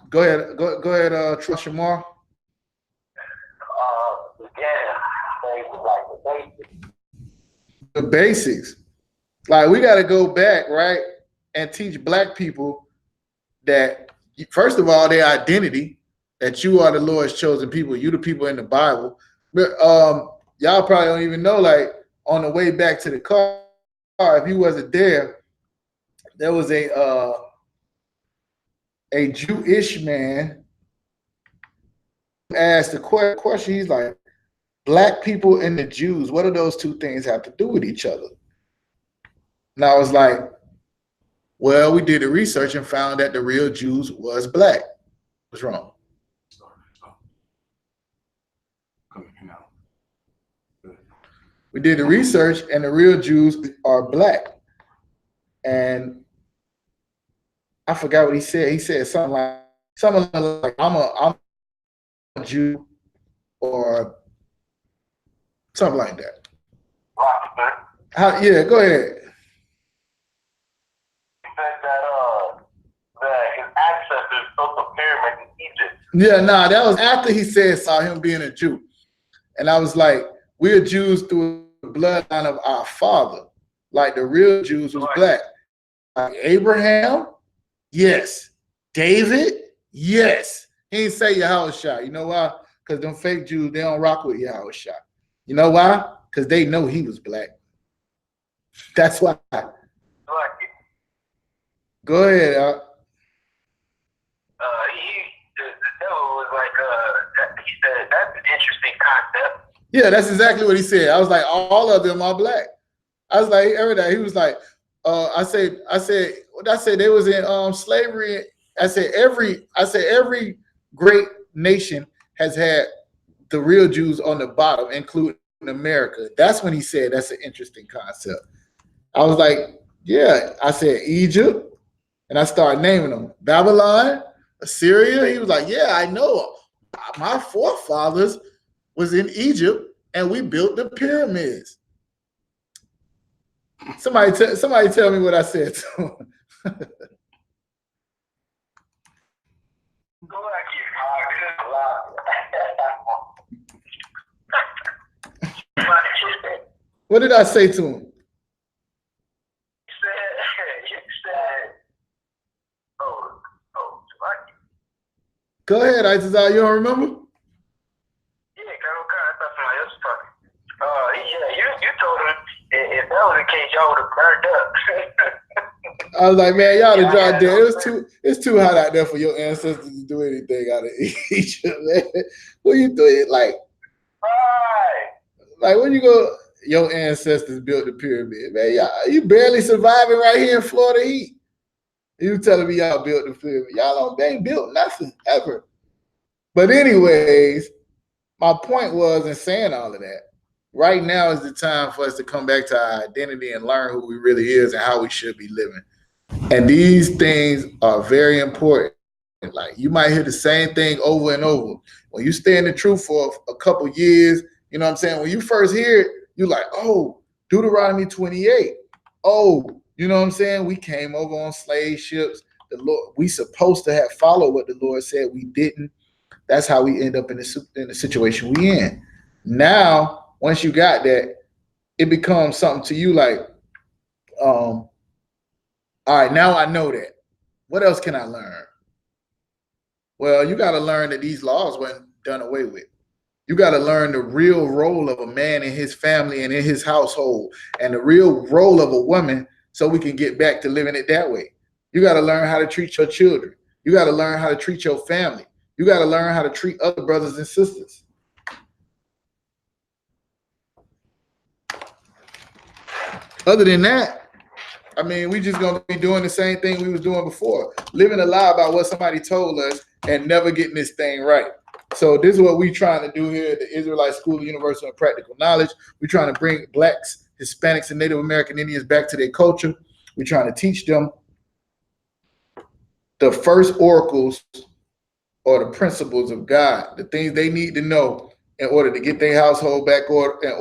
Go ahead. Go ahead, Shamar. Yeah, like the basics. The basics. Like we got to go back, right, and teach black people that first of all their identity, that you are the Lord's chosen people, you the people in the Bible. But y'all probably don't even know. Like on the way back to the car, if you wasn't there was a Jewish man asked the question. He's like, black people and the Jews, what do those two things have to do with each other? And I was like, well, we did the research and found that the real Jews was black. What's wrong? We did the research and the real Jews are black. And I forgot what he said. He said something like I'm a Jew or something like that. Yeah, go ahead. He said that his ancestors built the pyramids in Egypt. Yeah, nah, that was after he said saw him being a Jew. And I was like, we're Jews through the bloodline of our father. Like the real Jews was black. Like Abraham, yes. David, yes. He didn't say Yahushua. You know why? Because them fake Jews, they don't rock with Yahushua. You know why? Because they know he was black. That's why. Go ahead, the devil was like, he said, that's an interesting concept. Yeah, that's exactly what he said. I was like, all of them are black. I was like, every day. He was like, I said, they was in slavery. I said every great nation has had the real Jews on the bottom, including America. That's when he said that's an interesting concept. I was like, yeah. I said Egypt, and I started naming them. Babylon, Assyria. He was like, yeah, I know. My forefathers was in Egypt, and we built the pyramids. Somebody tell me what I said to him. What did I say to him? Go ahead, Isaiah. You don't remember? Yeah, I thought somebody else was talking. Yeah, you told him if that was the case, y'all would have burned up. I was like, man, y'all to drive dead. It's too hot out there for your ancestors to do anything out of Egypt, man. What are you doing? Like when you go, your ancestors built the pyramid, man. Y'all, you barely surviving right here in Florida heat. You telling me y'all built the pyramid? They ain't built nothing ever. But anyways, my point was in saying all of that, right now is the time for us to come back to our identity and learn who we really is and how we should be living. And these things are very important. Like you might hear the same thing over and over. When you stay in the truth for a couple years, you know what I'm saying? When you first hear it, you're like, oh, Deuteronomy 28. Oh, you know what I'm saying? We came over on slave ships. The Lord, we supposed to have followed what the Lord said. We didn't. That's how we end up in the situation we in. Now, once you got that, it becomes something to you like, all right, now I know that. What else can I learn? Well, you got to learn that these laws weren't done away with. You got to learn the real role of a man in his family and in his household, and the real role of a woman, so we can get back to living it that way. You got to learn how to treat your children. You got to learn how to treat your family. You got to learn how to treat other brothers and sisters. Other than that, I mean, we just gonna be doing the same thing we was doing before, living a lie about what somebody told us and never getting this thing right. So this is what we trying to do here at the Israelite School of Universal and Practical Knowledge. We're trying to bring Blacks, Hispanics, and Native American Indians back to their culture. We're trying to teach them the first oracles or the principles of God, the things they need to know in order to get their household back in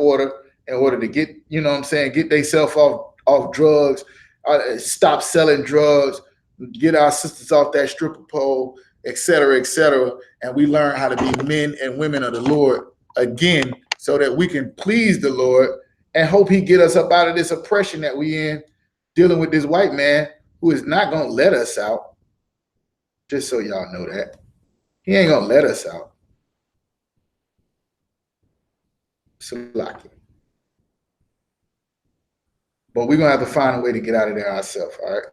order to get, you know what I'm saying, get themselves off drugs, stop selling drugs, get our sisters off that stripper pole, etc., etc. And we learn how to be men and women of the Lord again, so that we can please the Lord and hope he get us up out of this oppression that we in, dealing with this white man who is not going to let us out. Just so y'all know that. He ain't going to let us out. Salaki. But we're going to have to find a way to get out of there ourselves, all right?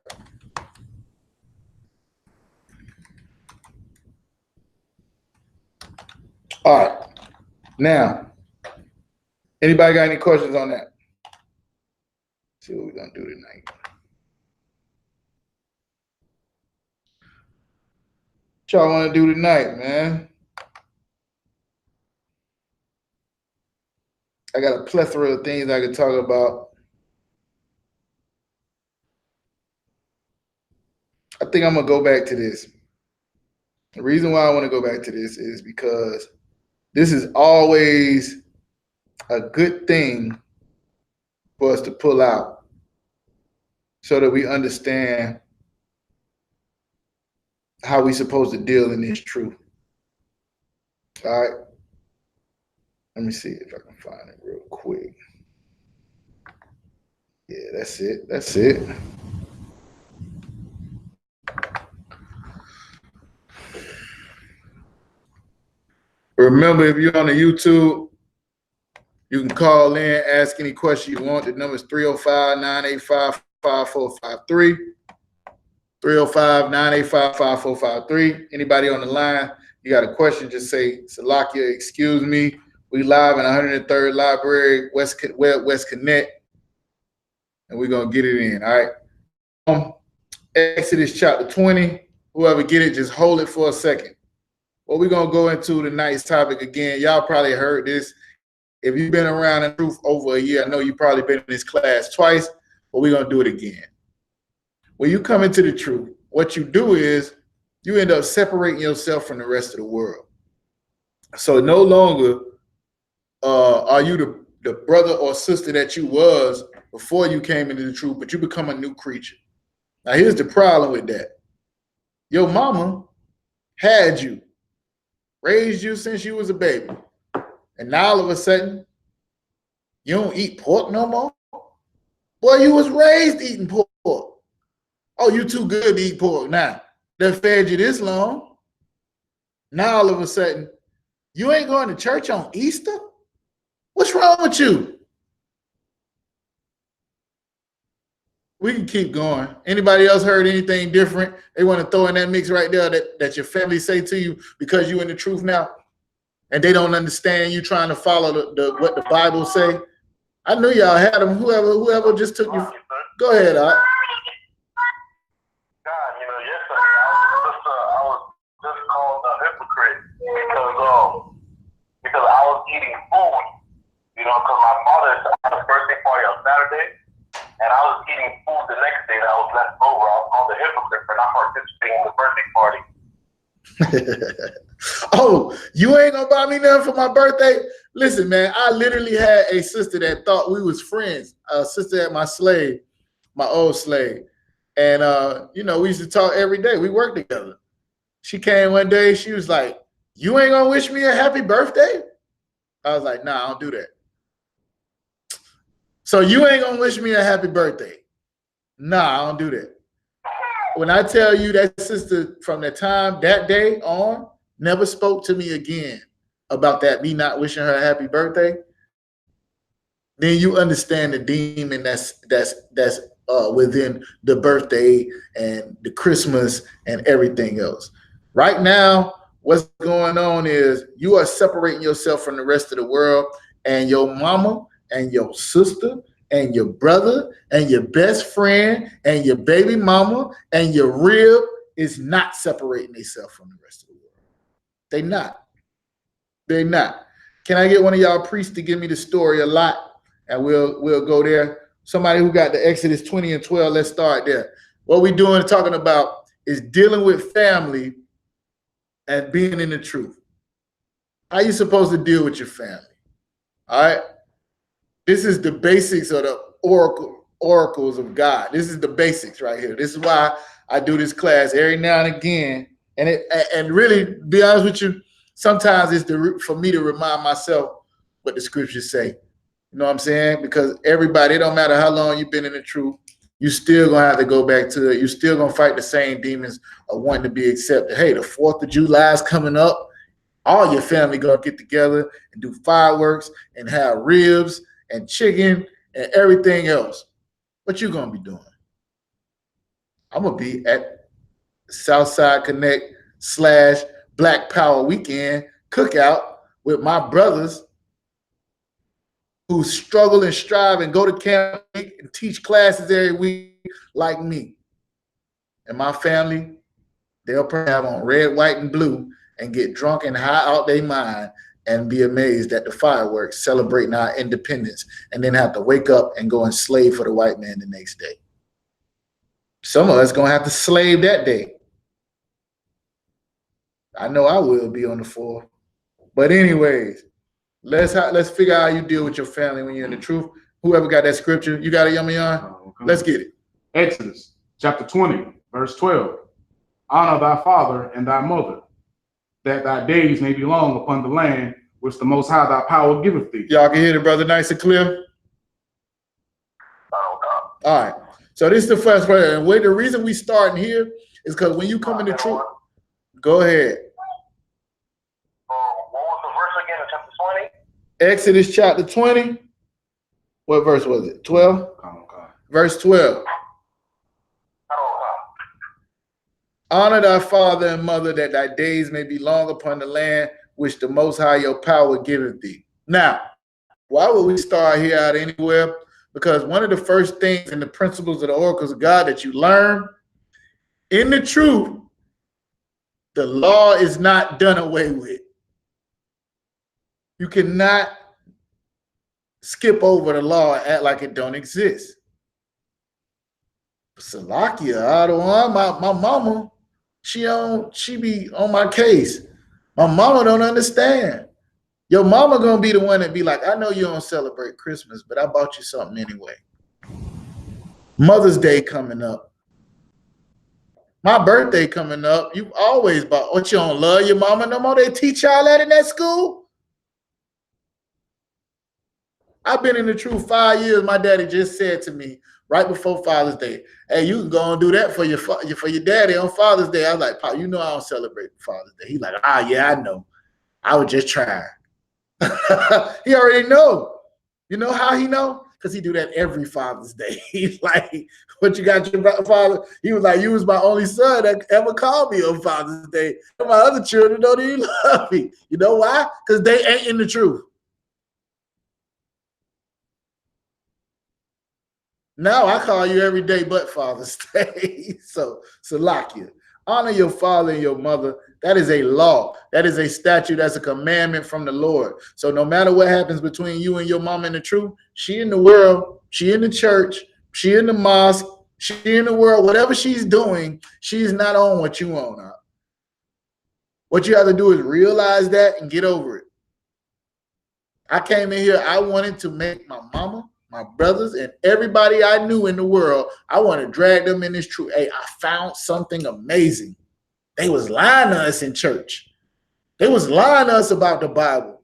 All right. Now, anybody got any questions on that? Let's see what we're going to do tonight. What y'all want to do tonight, man? I got a plethora of things I could talk about. I think I'm going to go back to this. The reason why I want to go back to this is because this is always a good thing for us to pull out so that we understand how we're supposed to deal in this truth. All right? Let me see if I can find it real quick. Yeah, that's it. That's it. Remember, if you're on the YouTube, you can call in, ask any question you want. The number is 305-985-5453. 305-985-5453. Anybody on the line, you got a question, just say, Salakia, excuse me. We live in 103rd Library, West Connect, and we're going to get it in, all right? Exodus chapter 20. Whoever get it, just hold it for a second. What we're going to go into tonight's topic again, y'all probably heard this. If you've been around in truth over a year, I know you've probably been in this class twice, but we're going to do it again. When you come into the truth, what you do is you end up separating yourself from the rest of the world. So no longer are you the brother or sister that you was before you came into the truth, but you become a new creature. Now, here's the problem with that. Your mama had you, raised you since you was a baby. And now all of a sudden, you don't eat pork no more? Boy, you was raised eating pork. Oh, you too good to eat pork now. They fed you this long. Now all of a sudden, you ain't going to church on Easter? What's wrong with you? We can keep going. Anybody else heard anything different they want to throw in that mix right there that your family say to you because you in the truth now and they don't understand you trying to follow what the Bible say? I knew y'all had them. Whoever just took you. Go ahead, Art. God, yesterday I was just called a hypocrite because I was eating food, because my father had a birthday party on Saturday. And I was eating food the next day that I was left over. I was called a hypocrite for not participating in the birthday party. Oh, you ain't gonna buy me nothing for my birthday? Listen, man, I literally had a sister that thought we was friends. A sister at my old slave. And, we used to talk every day. We worked together. She came one day. She was like, you ain't gonna wish me a happy birthday? I was like, nah, I don't do that. So you ain't gonna wish me a happy birthday? Nah, I don't do that. When I tell you that sister from that day on, never spoke to me again about that, me not wishing her a happy birthday, then you understand the demon that's within the birthday and the Christmas and everything else. Right now, what's going on is you are separating yourself from the rest of the world, and your mama and your sister and your brother and your best friend and your baby mama and your rib is not separating themselves from the rest of the world. They not. They're not. Can I get one of y'all priests to give me the story a lot? And we'll go there. Somebody who got the Exodus 20 and 12, let's start there. What we're talking about is dealing with family and being in the truth. How you supposed to deal with your family? All right. This is the basics of the oracles of God. This is the basics right here. This is why I do this class every now and again. And really, be honest with you, sometimes it's for me to remind myself what the scriptures say. You know what I'm saying? Because everybody, it don't matter how long you've been in the truth, you still gonna have to go back to it. You still gonna fight the same demons of wanting to be accepted. Hey, the 4th of July is coming up. All your family gonna get together and do fireworks and have ribs and chicken and everything else. What you gonna be doing? I'm gonna be at Southside Connect / Black Power Weekend cookout with my brothers who struggle and strive and go to camp and teach classes every week like me. And my family, they'll probably have on red, white, and blue and get drunk and high out their mind and be amazed at the fireworks celebrating our independence, and then have to wake up and go and slave for the white man the next day. Some of us gonna have to slave that day. I know I will be on the 4th. But anyways, let's figure out how you deal with your family when you're in the truth. Whoever got that scripture, you got it, Yamayan? Okay. Let's get it. Exodus chapter 20, verse 12. Honor thy father and thy mother, that thy days may be long upon the land which the Most High thy power giveth thee. Y'all can hear the brother nice and clear? All right. So this is the first part. And the reason we starting here is because when you come in the truth, go ahead. What was the verse again in chapter 20? Exodus chapter 20. What verse was it? 12? Okay. Verse 12. Honor thy father and mother, that thy days may be long upon the land which the Most High your power giveth thee. Now, why would we start here out anywhere? Because one of the first things in the principles of the oracles of God that you learn in the truth, the law is not done away with. You cannot skip over the law and act like it don't exist. Salakia, I don't want my mama. She be on my case. My mama don't understand. Your mama gonna be the one that be like, I know you don't celebrate Christmas, but I bought you something anyway. Mother's Day coming up. My birthday coming up. You always bought. What, you don't love your mama no more? They teach y'all that in that school? I've been in the truth 5 years. My daddy just said to me right before Father's Day, hey, you can go and do that for your daddy on Father's Day. I was like, Pop, you know I don't celebrate Father's Day. He's like, yeah, I know. I was just trying. He already know. You know how he know? Because he do that every Father's Day. He's like, what you got your father? He was like, you was my only son that ever called me on Father's Day. And my other children don't even love me. You know why? Because they ain't in the truth. Now I call you every day but Father's Day. So Salakia, honor your father and your mother. That is a law. That is a statute. That's a commandment from the Lord. So no matter what happens between you and your mom in the truth, she in the world, she in the church, she in the mosque, she in the world, whatever she's doing, she's not on what you on. What you have to do is realize that and get over it. I came in here, I wanted to make my mama, my brothers, and everybody I knew in the world, I want to drag them in this truth. Hey, I found something amazing. They was lying to us in church. They was lying to us about the Bible.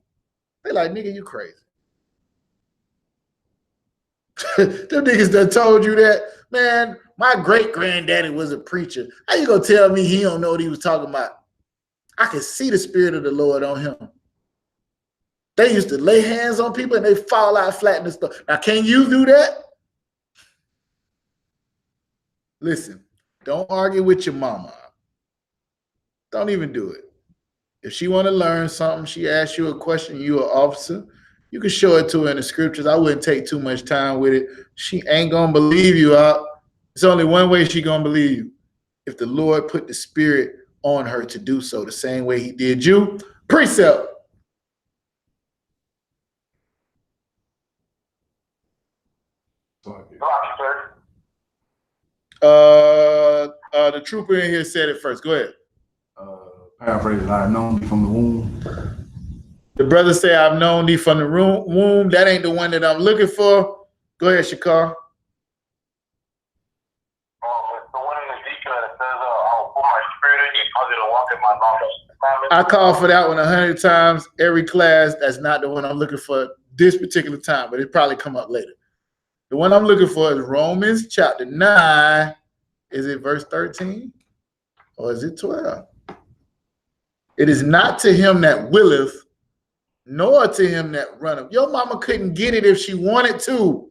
They like, nigga, you crazy. Them niggas that told you that, man, my great-granddaddy was a preacher. How you gonna tell me he don't know what he was talking about? I could see the Spirit of the Lord on him. They used to lay hands on people and they fall out flat and stuff. Now, can you do that? Listen, don't argue with your mama. Don't even do it. If she want to learn something, she asks you a question, you an officer, you can show it to her in the scriptures. I wouldn't take too much time with it. She ain't going to believe you out. It's only one way she going to believe you. If the Lord put the Spirit on her to do so the same way he did you. Precept. The trooper in here said it first. Go ahead. Paraphrase, I've known thee from the womb. The brother say, I've known thee from the womb. That ain't the one that I'm looking for. Go ahead, Shakar. It's the one in Ezekiel that says, I'll put my spirit in you, cause you to walk I call for that one 100 times every class. That's not the one I'm looking for this particular time, but it probably come up later. The one I'm looking for is Romans chapter 9. Is it verse 13 or is it 12? It is not to him that willeth, nor to him that runneth. Your mama couldn't get it if she wanted to.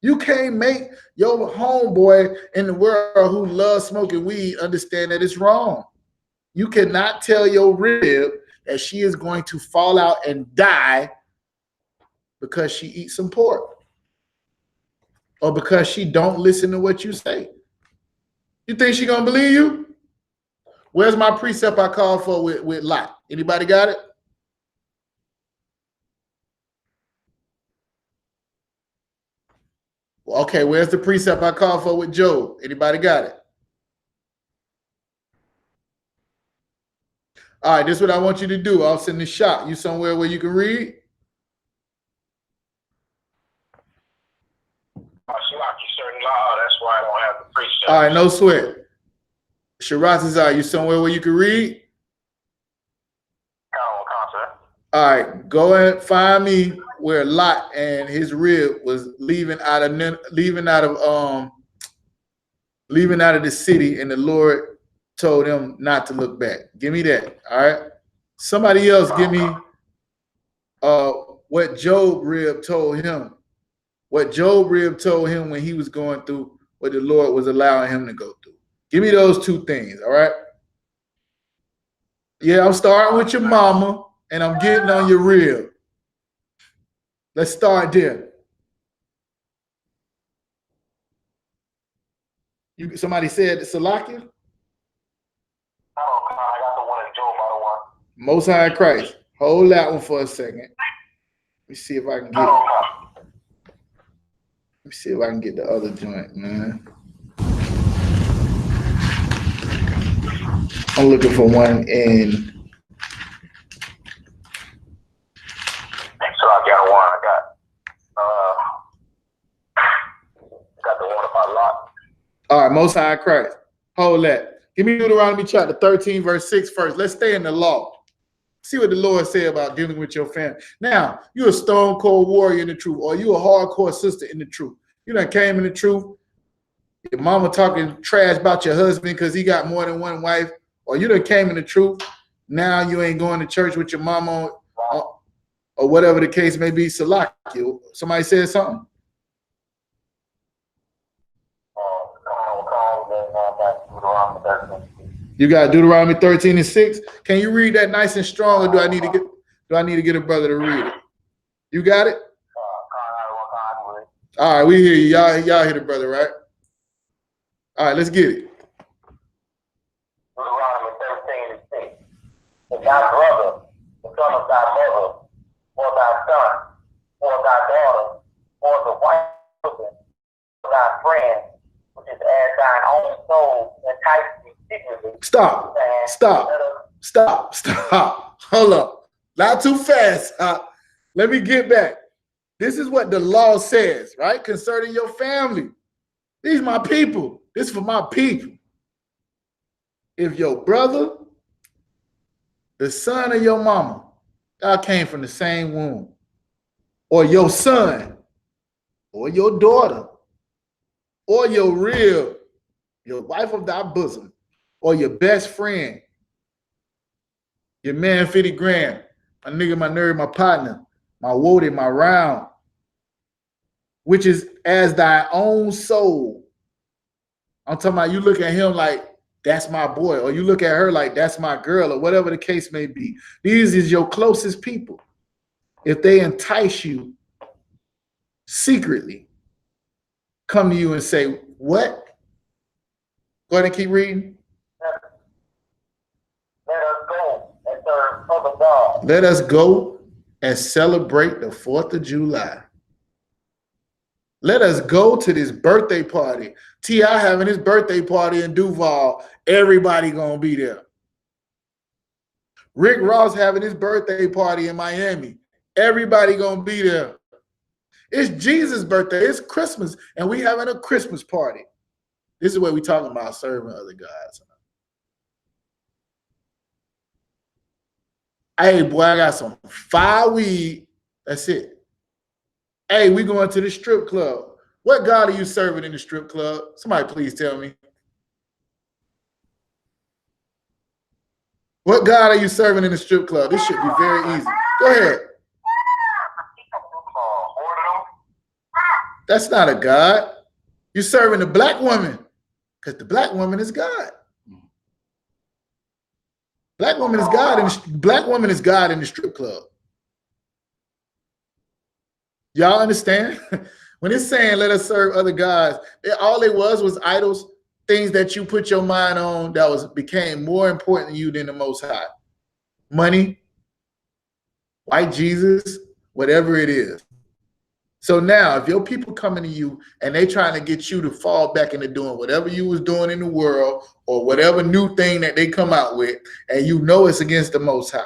You can't make your homeboy in the world who loves smoking weed understand that it's wrong. You cannot tell your rib that she is going to fall out and die because she eats some pork or because she don't listen to what you say. You think she gonna believe you? Where's my precept I called for with Lot? Anybody got it? Well, okay, where's the precept I called for with Job? Anybody got it? All right, this is what I want you to do. I'll send the shot. You somewhere where you can read? That's why I don't have the precept. All right, no sweat. Shirazazar, you somewhere where you can read? All right, go and find me where Lot and his rib was leaving out of the city, and the Lord told him not to look back. Give me that. All right. Somebody else give me what Job rib told him. What Job rib told him when he was going through what the Lord was allowing him to go through. Give me those two things. All right. Yeah, I'm starting with your mama and I'm getting on your rib. Let's start there. Somebody said Salakia? I got the one in Job, by the one. Most High Christ. Hold that one for a second. Let me see if I can get it. Let me see if I can get the other joint, man. I'm looking for one in. So I got one. I got the one about Lot. All right, Most High Christ. Hold that. Give me Deuteronomy chapter 13, verse 6 first. Let's stay in the law. See what the Lord said about dealing with your family. Now, you're a stone cold warrior in the truth, or you a hardcore sister in the truth. You done came in the truth. Your mama talking trash about your husband because he got more than one wife, or you done came in the truth. Now you ain't going to church with your mama or whatever the case may be. Salakia. Somebody said something? You got Deuteronomy 13 and 6. Can you read that nice and strong, or do I need to get a brother to read it? You got it? All right, we hear you. Y'all hear the brother, right? All right, let's get it. Deuteronomy 13 and 6. If thy brother, the son of thy mother, or thy son, or thy daughter, or the wife of thy friend, which is as thine own soul, entice thee secretly. Stop. Hold up. Not too fast. Let me get back. This is what the law says, right? Concerning your family. These are my people. This is for my people. If your brother, the son of your mama, y'all came from the same womb, or your son, or your daughter, or your rib, your wife of thy bosom, or your best friend, your man 50 grand, my nigga, my nerd, my partner, my woody, my round, which is as thy own soul. I'm talking about you look at him like, that's my boy, or you look at her like, that's my girl, or whatever the case may be. These is your closest people. If they entice you secretly, come to you and say, what? Go ahead and keep reading. Let us go and serve other gods. Let us go and celebrate the 4th of July. Let us go to this birthday party. T.I. having his birthday party in Duval. Everybody gonna be there. Rick Ross having his birthday party in Miami. Everybody gonna be there. It's Jesus' birthday. It's Christmas, and we having a Christmas party. This is what we talking about, serving other gods. Hey, boy, I got some fire weed. That's it. Hey, we going to the strip club. What God are you serving in the strip club? Somebody please tell me. What God are you serving in the strip club? This should be very easy. Go ahead. That's not a God. You're serving the black woman because the black woman is God. Black woman is God, and black woman is God in the strip club. Y'all understand? When it's saying let us serve other gods, all it was idols, things that you put your mind on that became more important to you than the Most High. Money, white Jesus, whatever it is. So now, if your people coming to you and they trying to get you to fall back into doing whatever you was doing in the world or whatever new thing that they come out with, and you know it's against the Most High.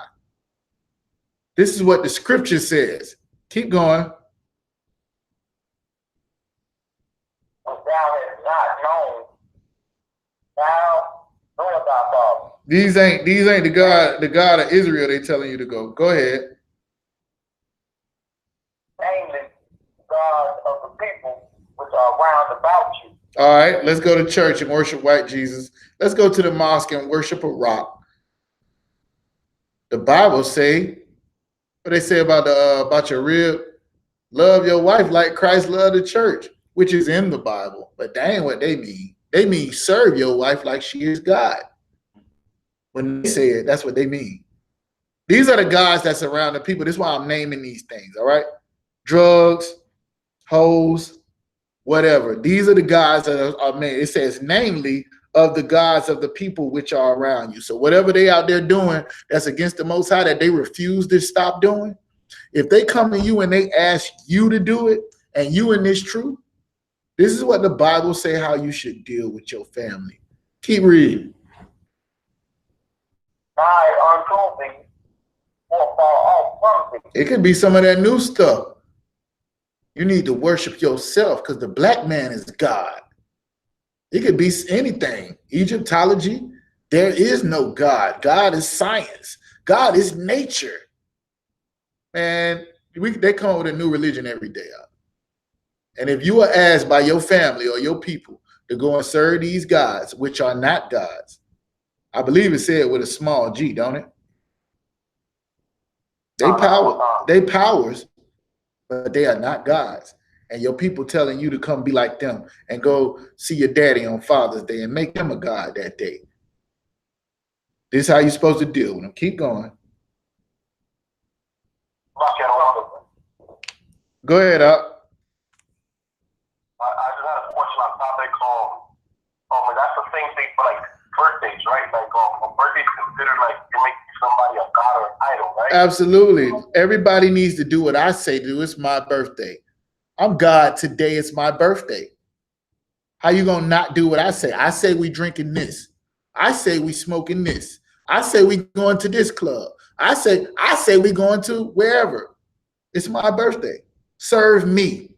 This is what the scripture says. Keep going. These ain't the God of Israel they telling you to go. Go ahead. Namely, God of the people which are round about you. All right, let's go to church and worship white Jesus. Let's go to the mosque and worship a rock. The Bible say, what they say about your rib? Love your wife like Christ loved the church, which is in the Bible. But that ain't what they mean. They mean serve your wife like she is God. When they say it, that's what they mean. These are the guys that surround the people. This is why I'm naming these things, all right? Drugs, hoes, whatever. These are the guys that are made. It says, namely, of the gods of the people which are around you. So whatever they out there doing that's against the Most High that they refuse to stop doing, if they come to you and they ask you to do it and you in this truth, this is what the Bible say how you should deal with your family. Keep reading. It could be some of that new stuff. You need to worship yourself because the black man is God. It could be anything. Egyptology, there is no God. God is science. God is nature. Man, they come with a new religion every day. And if you are asked by your family or your people to go and serve these gods, which are not gods, I believe it said with a small g, don't it? They powers, but they are not gods. And your people telling you to come be like them and go see your daddy on Father's Day and make them a god that day. This is how you're supposed to deal with them. Keep going. Go ahead, up. I just had a question on topic that's the same thing for like birthdays, right? Like a birthday is considered like you're making somebody a god or an idol, right? Absolutely. Everybody needs to do what I say do. It's my birthday. I'm God today. It's my birthday. How you gonna not do what I say? I say we drinking this. I say we smoking this. I say we going to this club. I say we going to wherever. It's my birthday. Serve me.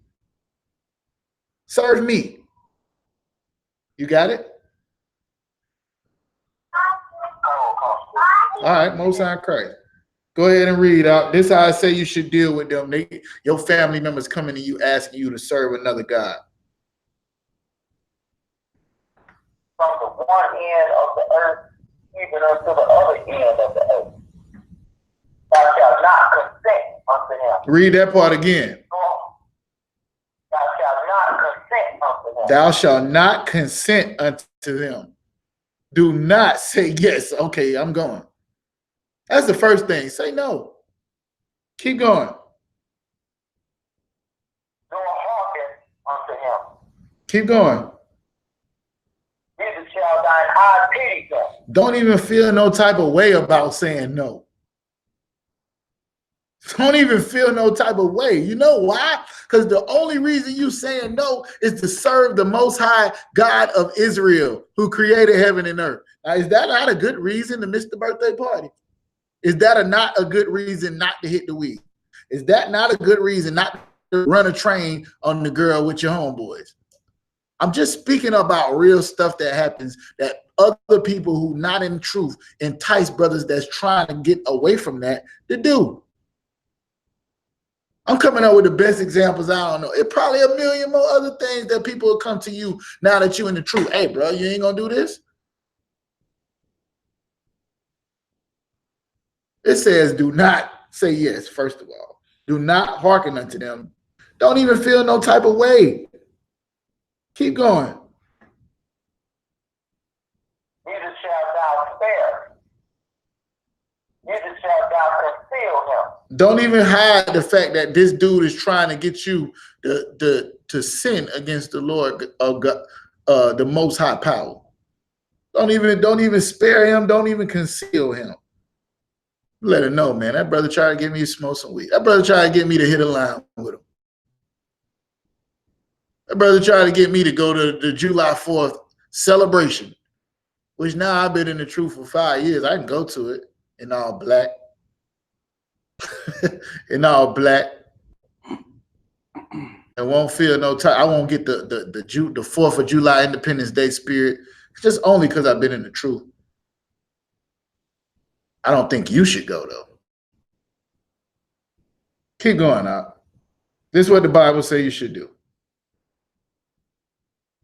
Serve me. You got it? All right, Most High Christ. Go ahead and read out. This is how I say you should deal with them. Your family members coming to you asking you to serve another God. From the one end of the earth, even unto the other end of the earth. Thou shalt not consent unto him. Read that part again. Thou shalt not consent unto him. Thou shalt not consent unto them. Do not say yes. Okay, I'm going. That's the first thing. Say no. Keep going. Nor hearken unto him. Keep going. Neither shall thine eye pity them. Don't even feel no type of way about saying no. Don't even feel no type of way. You know why? Because the only reason you saying no is to serve the Most High God of Israel who created heaven and earth. Now, is that not a good reason to miss the birthday party? Is that not a good reason not to hit the weed? Is that not a good reason not to run a train on the girl with your homeboys? I'm just speaking about real stuff that happens that other people who not in truth entice brothers that's trying to get away from that to do. I'm coming up with the best examples. I don't know. It's probably a million more other things that people will come to you now that you're in the truth. Hey, bro, you ain't gonna do this? It says, do not say yes, first of all. Do not hearken unto them. Don't even feel no type of way. Keep going. Neither shalt thou spare. Neither shalt thou conceal him. Don't even hide the fact that this dude is trying to get you to sin against the Lord of God, the Most High Power. Don't even spare him. Don't even conceal him. Let him know, man. That brother tried to get me to smoke some weed. That brother tried to get me to hit a line with him. That brother tried to get me to go to the July 4th celebration, which now I've been in the truth for 5 years. I can go to it in all black. In all black. And won't feel no time. I won't get the 4th of July Independence Day spirit. It's just only because I've been in the truth. I don't think you should go, though. Keep going out. This is what the Bible says you should do.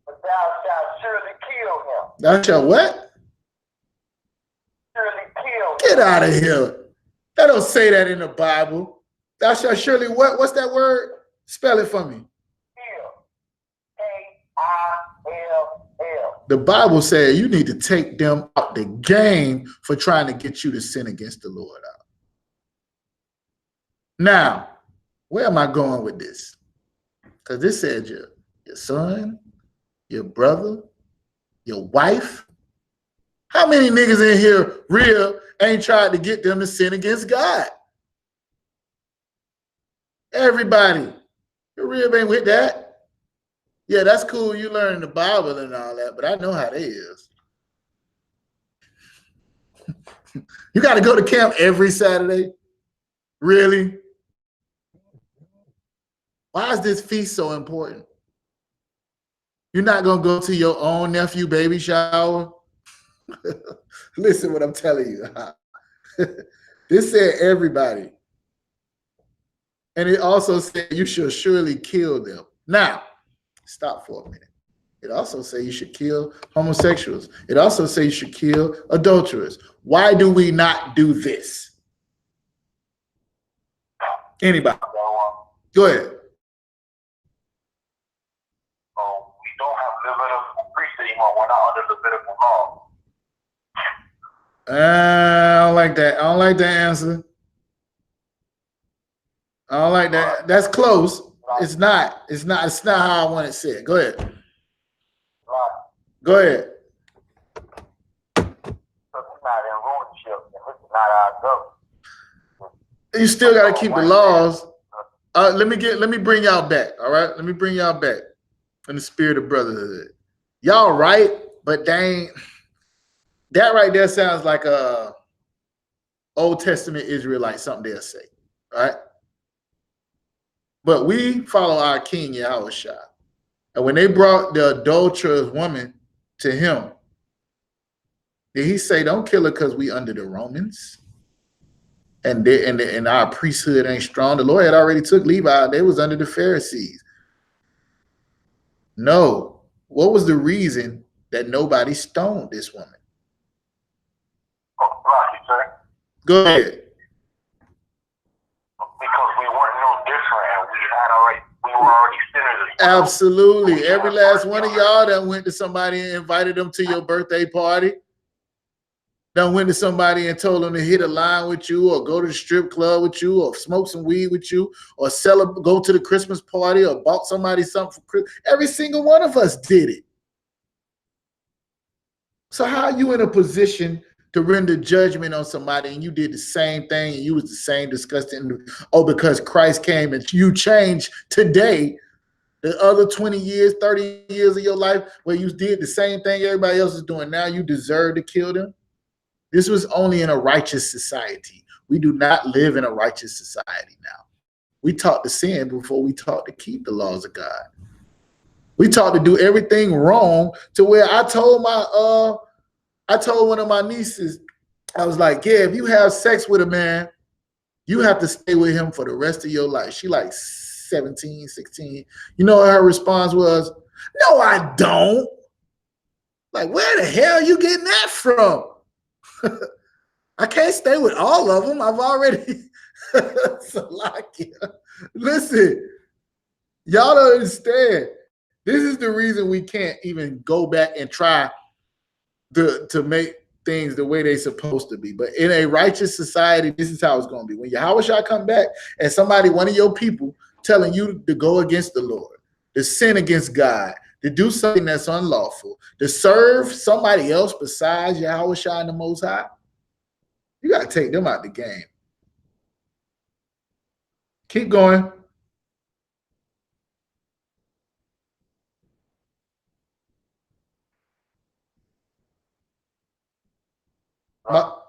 But thou shalt surely kill him. Thou shalt what? Surely kill him. Get out of here. That don't say that in the Bible. Thou shalt surely what? What's that word? Spell it for me. Kill. K-I-L-L. The Bible says you need to take them out the game for trying to get you to sin against the Lord out. Now, where am I going with this? Because this said your son, your brother, your wife. How many niggas in here real ain't tried to get them to sin against God? Everybody. Your real ain't with that. Yeah, that's cool. You learn the Bible and all that, but I know how they is. You got to go to camp every Saturday? Really? Why is this feast so important? You're not going to go to your own nephew baby shower? Listen what I'm telling you. This said everybody. And it also said you should surely kill them. Now, stop for a minute. It also says you should kill homosexuals. It also says you should kill adulterers. Why do we not do this? Anybody? Go ahead. We don't have Levitical priests anymore. We're not under Levitical law. I don't like that. I don't like that answer. I don't like that. That's close. It's not how I want it said. Go ahead. Right. Go ahead. So we're not in rulership, and this is not our government. You still got to keep the laws. Let me bring y'all back. All right. Let me bring y'all back in the spirit of brotherhood. Y'all right, but they ain't. That right there sounds like a Old Testament Israelite, something they'll say. Right. But we follow our king, Yahushua. And when they brought the adulterous woman to him, did he say, don't kill her because we under the Romans? And our priesthood ain't strong. The Lord had already took Levi. They was under the Pharisees. No. What was the reason that nobody stoned this woman? Right, sir. Go ahead. Because we weren't no different, and we were already sinners. Absolutely. Every last one of y'all that went to somebody and invited them to your birthday party. Done went to somebody and told them to hit a line with you, or go to the strip club with you, or smoke some weed with you, or go to the Christmas party, or bought somebody something for Christmas. Every single one of us did it. So how are you in a position to render judgment on somebody and you did the same thing and you was the same disgusting? Oh, because Christ came and you changed today, the other 20 years, 30 years of your life where you did the same thing everybody else is doing, now you deserve to kill them? This was only in a righteous society. We do not live in a righteous society now. We taught to sin before we taught to keep the laws of God. We taught to do everything wrong to where I told one of my nieces, I was like, yeah, if you have sex with a man, you have to stay with him for the rest of your life. She like 17, 16. You know what her response was? No, I don't. Like, where the hell are you getting that from? I can't stay with all of them. I've already Salakia. Listen, y'all don't understand. This is the reason we can't even go back and try to make things the way they're supposed to be. But in a righteous society, this is how it's going to be. When Yahushua come back and somebody, one of your people, telling you to go against the Lord, to sin against God, to do something that's unlawful, to serve somebody else besides Yahushua and the Most High, you got to take them out the game. Keep going.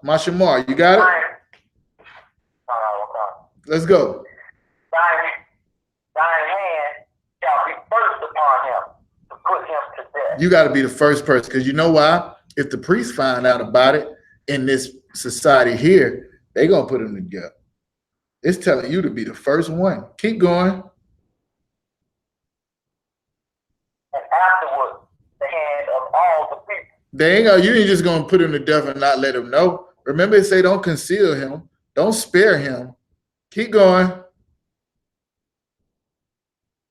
Mashamar, you got it? Let's go. Thine hand shall be first upon him to put him to death. You got to be the first person, because you know why? If the priests find out about it in this society here, they're going to put him to death. It's telling you to be the first one. Keep going. And afterwards, the hand of all the people. You ain't just going to put him to death and not let him know. Remember, it say don't conceal him. Don't spare him. Keep going. And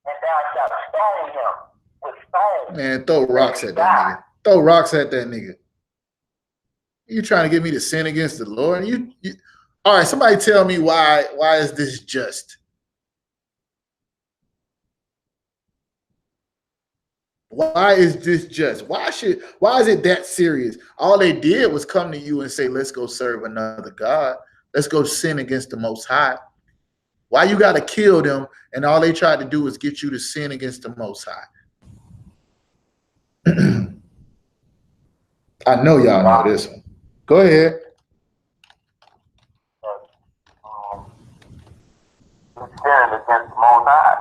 thou shalt stone him with stones. Man, throw rocks at that nigga. Throw rocks at that nigga. You trying to get me to sin against the Lord? You all right, somebody tell me why is this just? Why is this just? Why is it that serious? All they did was come to you and say, let's go serve another God. Let's go sin against the Most High. Why you got to kill them? And all they tried to do is get you to sin against the Most High. I know y'all know this one. Go ahead. Sin against the Most High.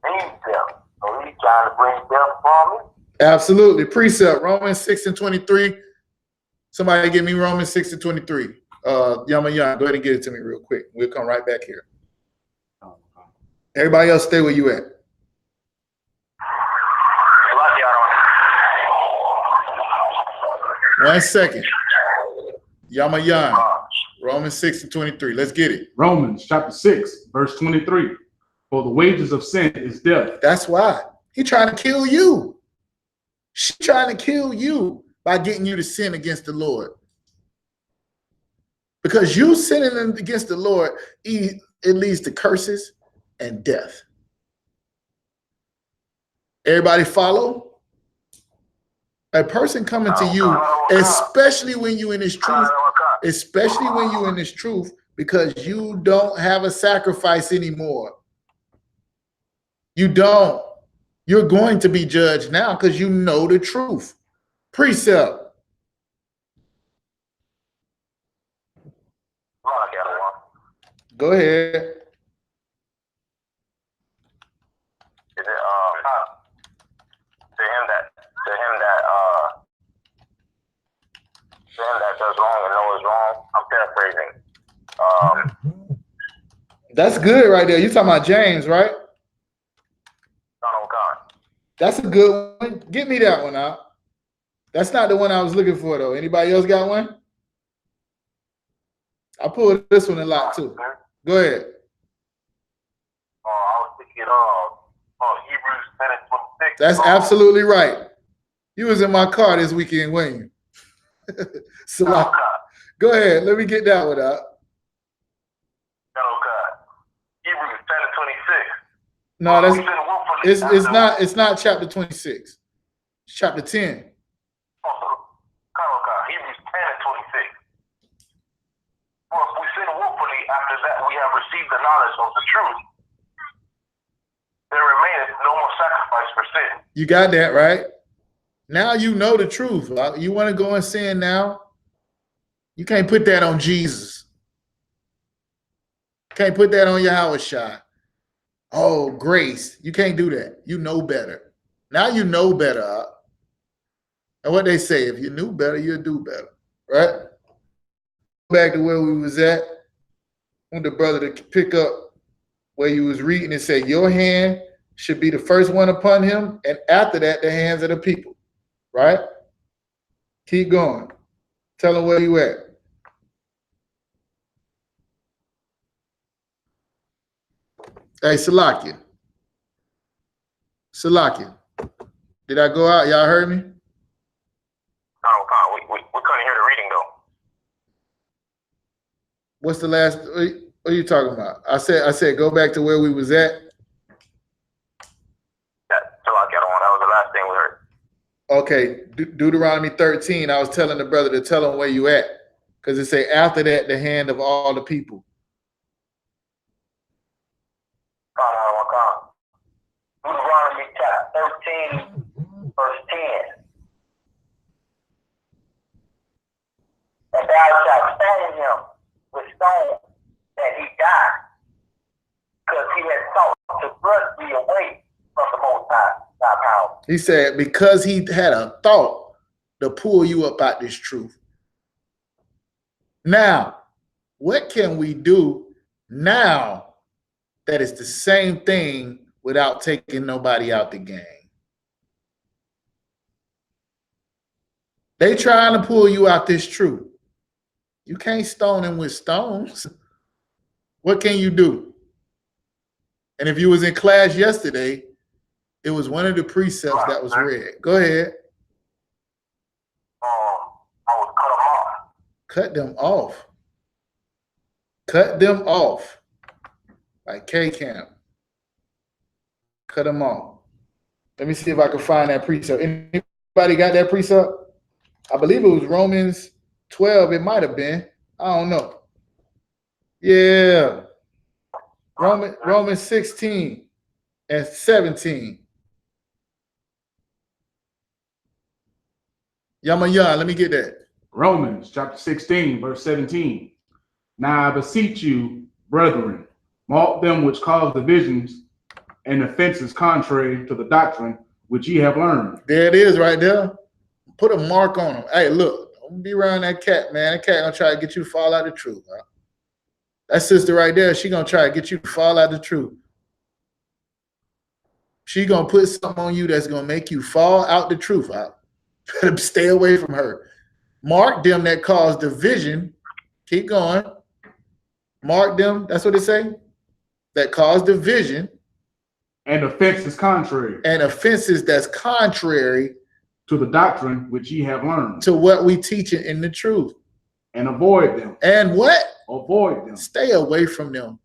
Himself. So he's trying to bring death upon me. Absolutely. Precept, Romans 6:23. Somebody give me Romans 6:23. Yama, go ahead and get it to me real quick. We'll come right back here. Everybody else stay where you at. 1 second. Yama, Romans 6:23. Let's get it. Romans chapter 6, verse 23. For the wages of sin is death. That's why. He trying to kill you. She's trying to kill you by getting you to sin against the Lord. Because you sinning against the Lord, it leads to curses and death. Everybody follow? A person coming to you, especially when you in this truth, because you don't have a sacrifice anymore. You don't. You're going to be judged now because you know the truth. Precept. Go ahead. To him that does wrong and knows wrong. I'm paraphrasing. That's good right there. You talking about James, right? Son of God. That's a good one. Get me that one out. That's not the one I was looking for, though. Anybody else got one? I pulled this one a lot, too. Go ahead. I was thinking Hebrews 10:26. That's absolutely right. You was in my car this weekend, weren't you? So go ahead. Let me get that one out. Hebrews 10:26. No, it's not chapter 26. It's chapter 10. Hebrews 10:26. For if we sin willfully, after that we have received the knowledge of the truth, there remaineth no more sacrifice for sin. You got that right. Now you know the truth. You want to go and sin now? You can't put that on Jesus. Can't put that on Yahushua. Oh, grace. You can't do that. You know better. Now you know better. And what they say, if you knew better, you'd do better, right? Back to where we was at. I want the brother to pick up where you was reading and say, your hand should be the first one upon him, and after that, the hands of the people, right? Keep going. Tell them where you at. Hey, Salakia. Did I go out? Y'all heard me? No, we couldn't hear the reading though. What's the last? What are you talking about? I said go back to where we was at. Yeah, Salaki, I don't want. That was the last thing we heard. Okay, Deuteronomy 13. I was telling the brother to tell him where you at, because it say after that the hand of all the people. Deuteronomy chapter 13, verse 10. And thou shalt stone him with stones that he died, because he had sought to thrust thee away from the Most High, thy power. He said because he had a thought to pull you up out this truth. Now, what can we do now that is the same thing without taking nobody out the game? They trying to pull you out this truth. You can't stone them with stones. What can you do? And if you was in class yesterday, it was one of the precepts that was read. Go ahead. I would cut them off. Cut them off. Cut them off. Like K-Camp. Cut them off. Let me see if I can find that precept. Anybody got that precept? I believe it was Romans 12. It might have been. I don't know. Yeah. Romans 16 and 17. Yamayan, let me get that. Romans chapter 16, verse 17. Now I beseech you, brethren, mark them which cause divisions and offenses contrary to the doctrine which ye have learned. There it is right there. Put a mark on them. Hey, look, don't be around that cat, man. That cat gonna try to get you to fall out of the truth. Huh? That sister right there, she gonna try to get you to fall out of the truth. She gonna put something on you that's gonna make you fall out the truth. Huh? Better stay away from her. Mark them that cause division. Keep going. Mark them. That's what it say. That cause division. And offenses contrary. And offenses that's contrary to the doctrine which ye have learned. To what we teach in the truth. And avoid them. And what? Avoid them. Stay away from them.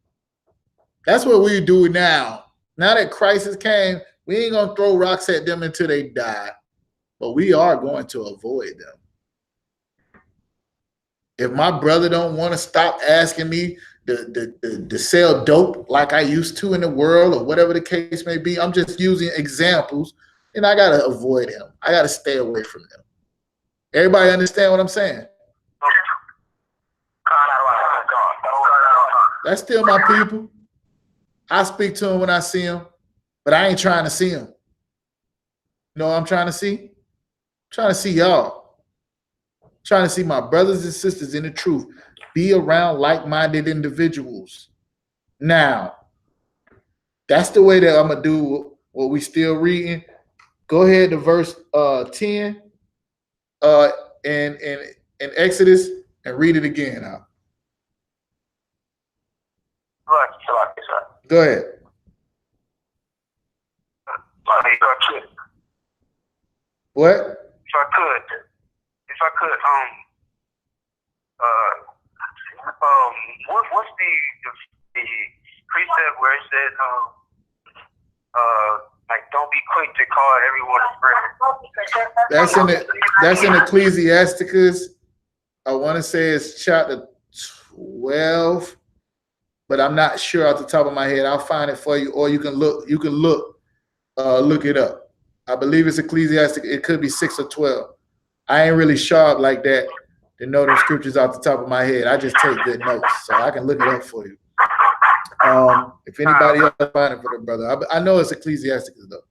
That's what we do now. Now that crisis came, we ain't gonna throw rocks at them until they die. But we are going to avoid them. If my brother don't want to stop asking me to sell dope like I used to in the world or whatever the case may be, I'm just using examples, and I gotta avoid him. I gotta stay away from them. Everybody understand what I'm saying? That's still my people. I speak to them when I see them, but I ain't trying to see them. You know what I'm trying to see? I'm trying to see y'all. I'm trying to see my brothers and sisters in the truth. Be around like-minded individuals. Now, that's the way that I'm going to do what we still reading. Go ahead to verse 10 in Exodus and read it again out. Go ahead. What? If I could, what's the precept where it said, like, don't be quick to call everyone a friend? That's in Ecclesiasticus. I want to say it's chapter 12, but I'm not sure off the top of my head. I'll find it for you, or you can look it up. I believe it's Ecclesiastic. It could be 6 or 12. I ain't really sharp like that to know the scriptures off the top of my head. I just take good notes, so I can look it up for you. If anybody else find it for the brother, I know it's Ecclesiasticus though.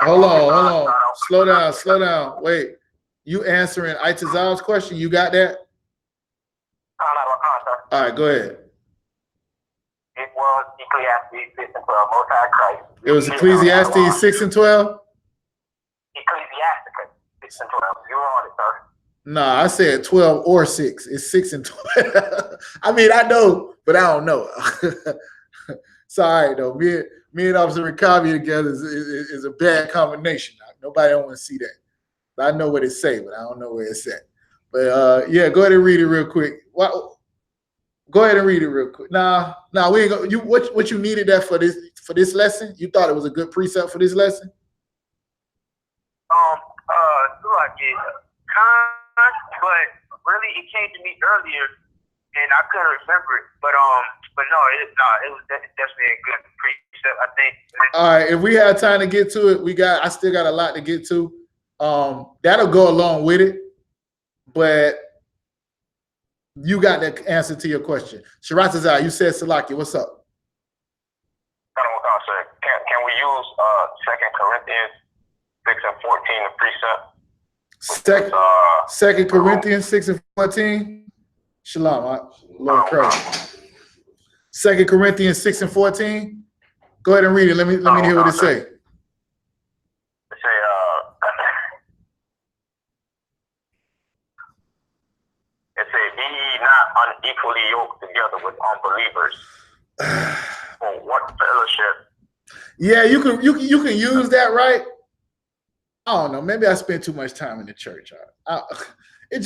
Hold on. Slow down. Wait. You answering Itazal's question? You got that? All right, go ahead. It was Ecclesiastes 6 and 12, Most High Christ. It was Ecclesiastes 6 and 12? Ecclesiasticus 6 and 12. You on it, sir. Nah, I said 12 or 6. It's 6 and 12. I mean, I know, but I don't know. It's all right, though. Me and Officer Riccavi together is a bad combination. Nobody don't want to see that. I know what it say, but I don't know where it's at. But yeah, go ahead and read it real quick. Go ahead and read it real quick. Nah, we ain't gonna. What you needed that for this lesson? You thought it was a good precept for this lesson? But really, it came to me earlier, and I couldn't remember it. But no, it was definitely a good precept, I think. All right, if we have time to get to it, I still got a lot to get to. That'll go along with it, but you got the answer to your question. Shiratazar, you said Salaki, what's up? Can we use 2 Corinthians 6 and 14 the precept? 2 Corinthians 6 and 14. Shalom, Lord Christ. 2 Corinthians 6 and 14. Go ahead and read it. Let me hear what it say. Not unequally yoked together with unbelievers. For what fellowship? Yeah, you can use that, right? I don't know. Maybe I spend too much time in the church. Every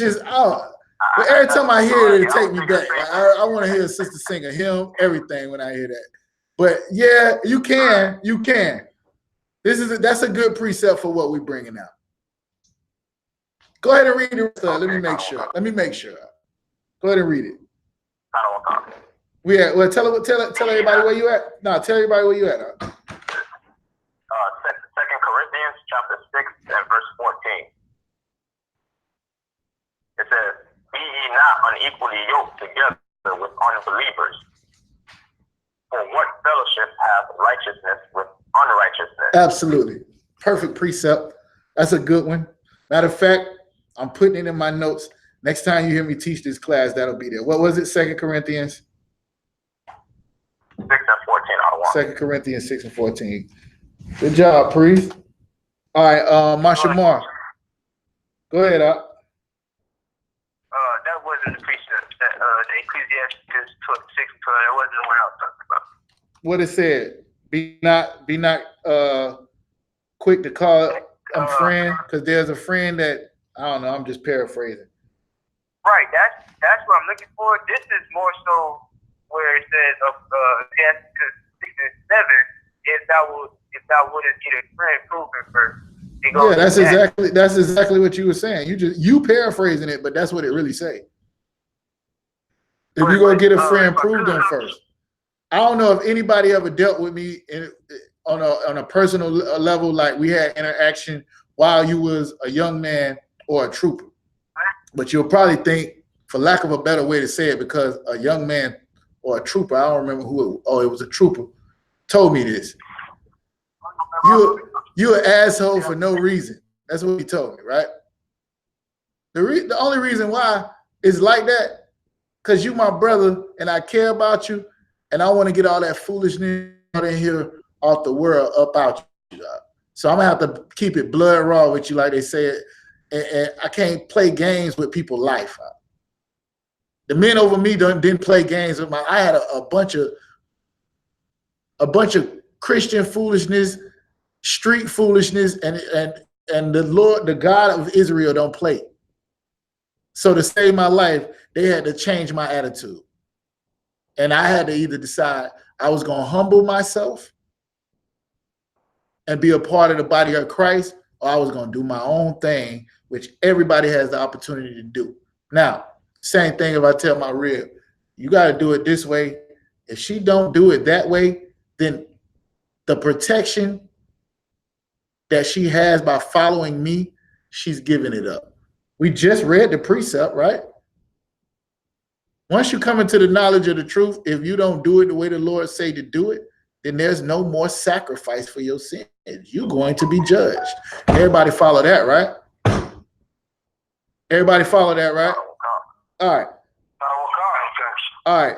time I hear it, it take me back. I want to hear a sister sing a hymn, everything when I hear that. But yeah, you can. That's a good precept for what we're bringing out. Go ahead and read it. Let me make sure. Go ahead and read it. Tell everybody where you at. No, tell everybody where you at. 2 Corinthians chapter 6 and verse 14. It says, "Be ye not unequally yoked together with unbelievers. For what fellowship hath righteousness with unrighteousness?" Absolutely. Perfect precept. That's a good one. Matter of fact, I'm putting it in my notes. Next time you hear me teach this class, that'll be there. What was it? 2 Corinthians 6 and 14. 2 Corinthians 6 and 14. Good job, priest. All right, Marsha Mar. Go ahead, That wasn't the precept. The Ecclesiastes 6 and 12. That wasn't the one I was talking about. What it said? Be not quick to call a friend, because there's a friend that I don't know. I'm just paraphrasing. Right, that's what I'm looking for. This is more so where it says Ecclesiastes 6 and 7. If thou wouldest get a friend proven first. Yeah, that's exactly what you were saying. You paraphrasing it, but that's what it really say. If you're gonna get a friend, prove them first. I don't know if anybody ever dealt with me on a personal level, like we had interaction while you was a young man or a trooper. But you'll probably think, for lack of a better way to say it, because a young man or a trooper, I don't remember it was a trooper, told me this. You're an asshole for no reason. That's what he told me, right? The only reason why is like that, because you my brother and I care about you, and I want to get all that foolishness out in here off the world up out you. So I'm gonna have to keep it blood raw with you, like they say it. And I can't play games with people's life. The men over me didn't play games with I had a bunch of Christian foolishness, street foolishness, and the Lord, the God of Israel, don't play. So to save my life, they had to change my attitude. And I had to either decide I was gonna humble myself and be a part of the body of Christ, or I was gonna do my own thing, which everybody has the opportunity to do. Now, same thing if I tell my rib, you got to do it this way. If she don't do it that way, then the protection that she has by following me, she's giving it up. We just read the precept, right? Once you come into the knowledge of the truth, if you don't do it the way the Lord say to do it, then there's no more sacrifice for your sins. You're going to be judged. Everybody follow that, right? Everybody follow that, right? All right. All right.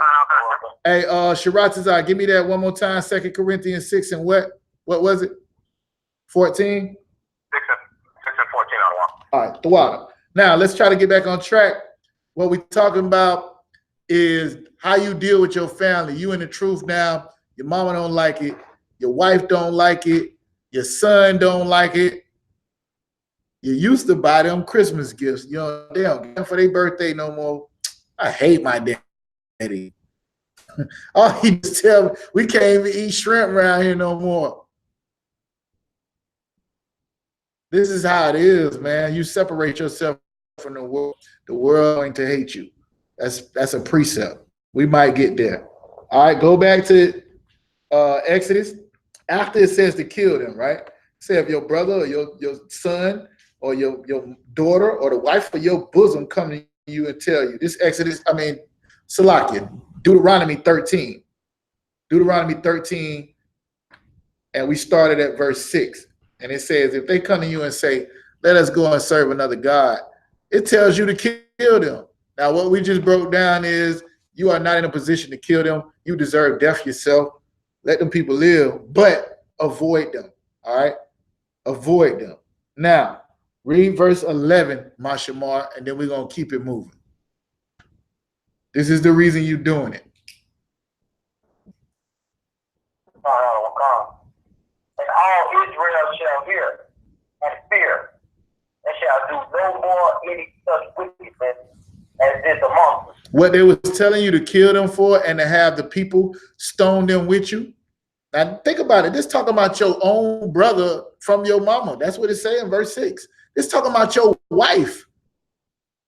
Hey, Sharatazar, give me that one more time. 2 Corinthians 6 and what? What was it? 14? 6 and 14 on one. All right, Thawada. Now let's try to get back on track. What we're talking about is how you deal with your family. You in the truth now. Your mama don't like it. Your wife don't like it. Your son don't like it. You used to buy them Christmas gifts. You know, they don't get them for their birthday no more. I hate my daddy. All he just tell me, we can't even eat shrimp around here no more. This is how it is, man. You separate yourself from the world going to hate you. That's a precept. We might get there. All right, go back to Exodus. After it says to kill them, right? Say if your brother or your son or your daughter or the wife of your bosom come to you and tell you. This Exodus, Salakia, Deuteronomy 13. Deuteronomy 13, and we started at verse 6. And it says, if they come to you and say, let us go and serve another God, it tells you to kill them. Now, what we just broke down is you are not in a position to kill them. You deserve death yourself. Let them people live, but avoid them. All right? Avoid them. Now, read verse 11, Mashamar, and then we're going to keep it moving. This is the reason you're doing it. And all Israel shall hear and fear, and shall do no more any such wickedness as this among us. What they was telling you to kill them for and to have the people stone them with you. Now think about it. This talking about your own brother from your mama. That's what it say in verse 6. This talking about your wife.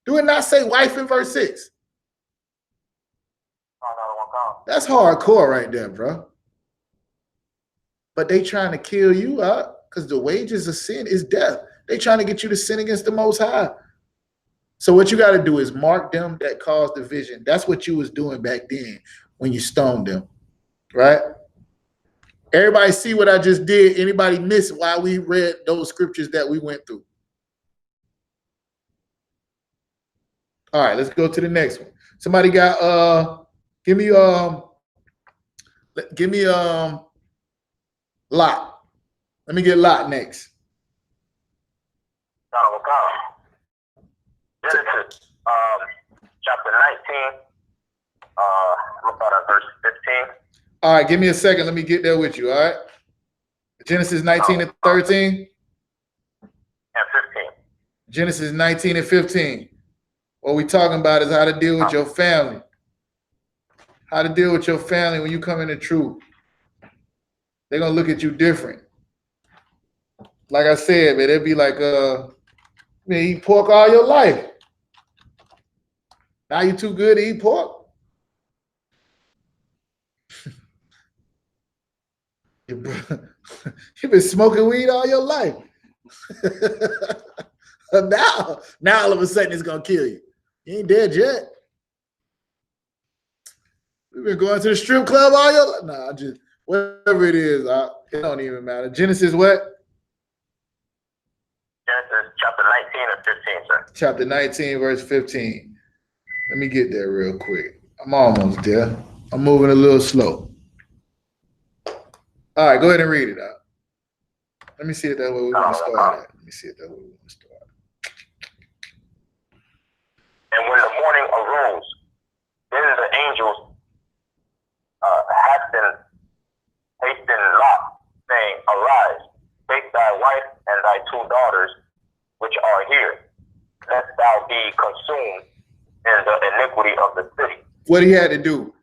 Do it not say wife in verse 6? That's hardcore right there, bro. But they trying to kill you out because the wages of sin is death. They trying to get you to sin against the Most High. So what you got to do is mark them that caused division. That's what you was doing back then when you stoned them, right? Everybody see what I just did? Anybody miss why we read those scriptures that we went through? All right, let's go to the next one. Somebody got give me Lot. Let me get Lot next. Genesis chapter 19. I'm about at verse 15. All right, give me a second. Let me get there with you. All right. Genesis 19 and 13. And 15. Genesis 19 and 15. What we talking about is how to deal with your family. How to deal with your family when you come in the truth. They're gonna look at you different. Like I said, man, it'd be like eat pork all your life. Now you too good to eat pork? You've been smoking weed all your life. now all of a sudden it's gonna kill you. You ain't dead yet. We've been going to the strip club all your life. Nah, just whatever it is, it don't even matter. Genesis what? Genesis chapter 19 and 15, sir. Chapter 19, verse 15. Let me get there real quick. I'm almost there. I'm moving a little slow. All right, go ahead and read it out. Let me see if that's where we want to start at. Let me see if that's where we want to start. And when the morning arose, then the angels hastened Lot, saying, arise, take thy wife and thy 2 daughters, which are here, lest thou be consumed in the iniquity of the city. What he had to do?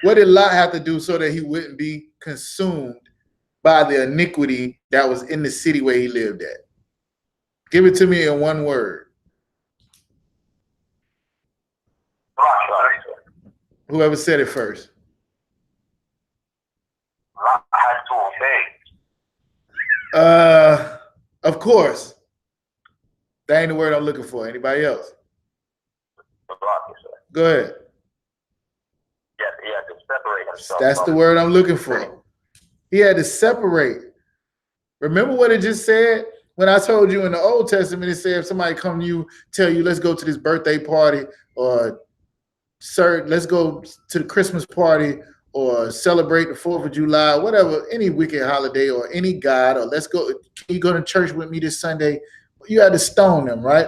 What did Lot have to do so that he wouldn't be consumed by the iniquity that was in the city where he lived at? Give it to me in one word. Whoever said it first. Lot had to obey. Of course. That ain't the word I'm looking for. Anybody else? Go ahead. Yes, he had to separate himself. That's the word I'm looking for. He had to separate. Remember what it just said? When I told you in the Old Testament, it said if somebody come to you, tell you, let's go to this birthday party, or sir, let's go to the Christmas party, or celebrate the 4th of July, whatever, any wicked holiday or any God, or let's go, can you go to church with me this Sunday? You had to stone them, right?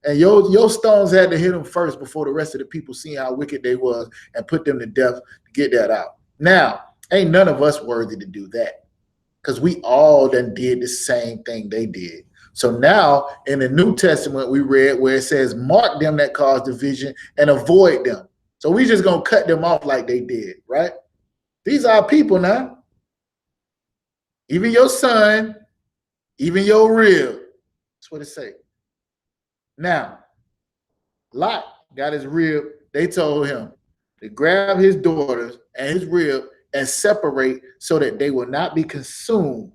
And your stones had to hit them first before the rest of the people seeing how wicked they was and put them to death to get that out. Now, ain't none of us worthy to do that, because we all done did the same thing they did. So now in the New Testament, we read where it says, mark them that cause division and avoid them. So we just gonna cut them off like they did, right? These are people now. Even your son, even your rib. That's what it say. Now, Lot got his rib. They told him to grab his daughters and his rib and separate so that they will not be consumed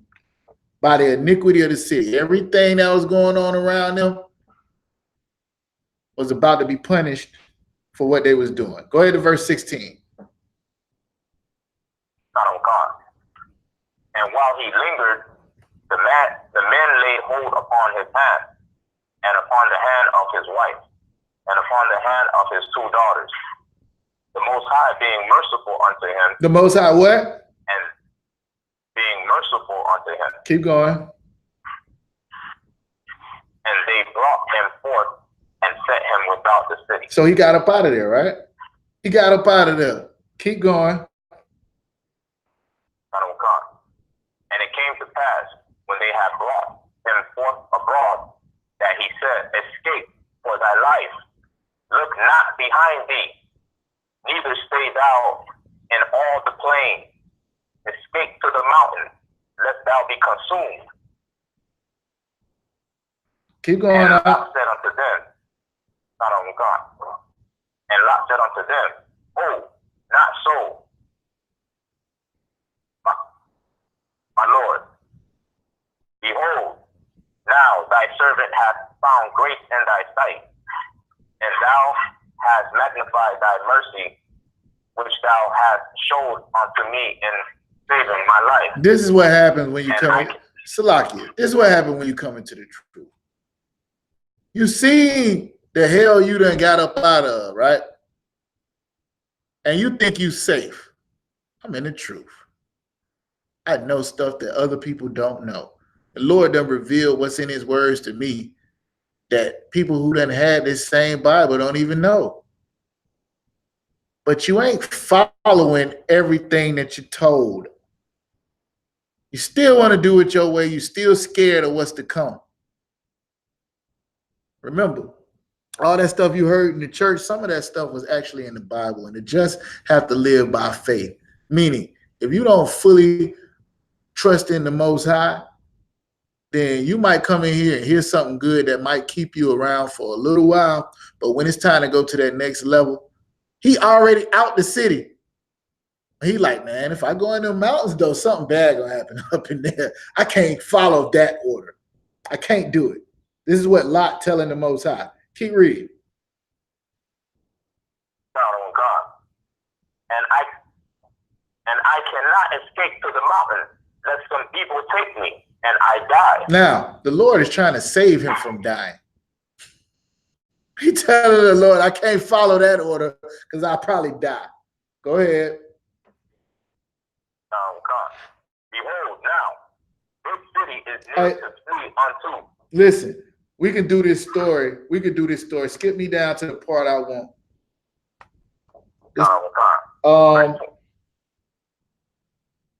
by the iniquity of the city. Everything that was going on around them was about to be punished for what they was doing. Go ahead to verse 16. And while he lingered, the men laid hold upon his hand, and upon the hand of his wife, and upon the hand of his 2 daughters. The Most High being merciful unto him. The Most High what? And being merciful unto him. Keep going. And they brought him forth and set him without the city. So he got up out of there, right? He got up out of there. Keep going. And it came to pass, when they had brought him forth abroad, that he said, escape for thy life. Look not behind thee, neither stay thou in all the plain. Escape to the mountain, lest thou be consumed. Keep going. And Lot said unto them, and Lot said unto them, oh, not so, my Lord. Behold, now thy servant hath found grace in thy sight, and thou hast magnified thy mercy, which thou hast showed unto me in saving my life. This is what happens when you come. Salakia, this is what happens when you come into the truth. You see the hell you done got up out of, right? And you think you safe. I'm in the truth. I know stuff that other people don't know. The Lord done revealed what's in his words to me that people who done had this same Bible don't even know. But you ain't following everything that you're told. You still want to do it your way. You're still scared of what's to come. Remember, all that stuff you heard in the church, some of that stuff was actually in the Bible, and it just have to live by faith. Meaning, if you don't fully trust in the Most High, then you might come in here and hear something good that might keep you around for a little while. But when it's time to go to that next level, he already out the city. He like, man, if I go in the mountains, though, something bad gonna happen up in there. I can't follow that order. I can't do it. This is what Lot telling the Most High. Keep reading. And I cannot escape to the mountain, lest some evil take me and I die. Now, the Lord is trying to save him from dying. He telling the Lord, I can't follow that order because I'll probably die. Go ahead. Behold, now, this city is near to flee unto. Listen, we can do this story. We can do this story. Skip me down to the part I want.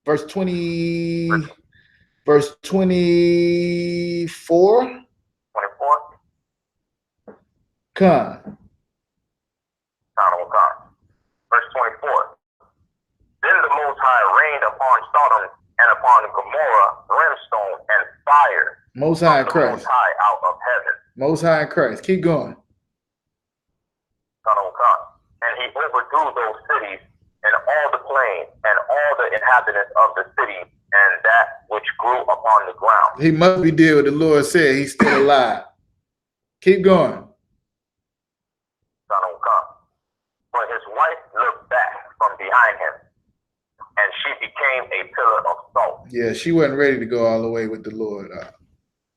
Verse 20, verse 24. 24. Come. Verse 24. Then the Most High rained upon Sodom and upon Gomorrah brimstone and fire. Most High in Christ. Most High out of heaven. Most High in Christ. Keep going. And he overthrew those cities and all the plain and all the inhabitants of the city and that which grew upon the ground. He must be dead with the Lord said. He's still alive. Keep going. But his wife looked back from behind him, and she became became a pillar of salt. Yeah, she wasn't ready to go all the way with the Lord.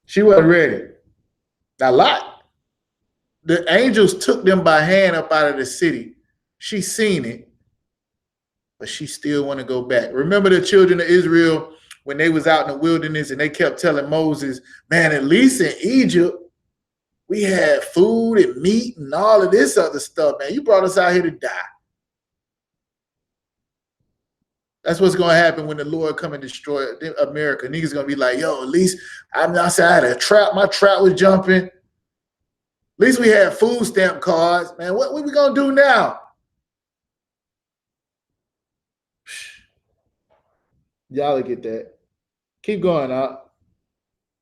She wasn't ready. A lot. The angels took them by hand up out of the city. She seen it, but she still want to go back. Remember the children of Israel when they was out in the wilderness and they kept telling Moses, man, at least in Egypt, we had food and meat and all of this other stuff, man. You brought us out here to die. That's what's going to happen when the Lord come and destroy America. Niggas going to be like, yo, at least I'm not saying I had a trap. My trap was jumping. At least we had food stamp cards. Man, what we going to do now? Y'all look at that. Keep going up.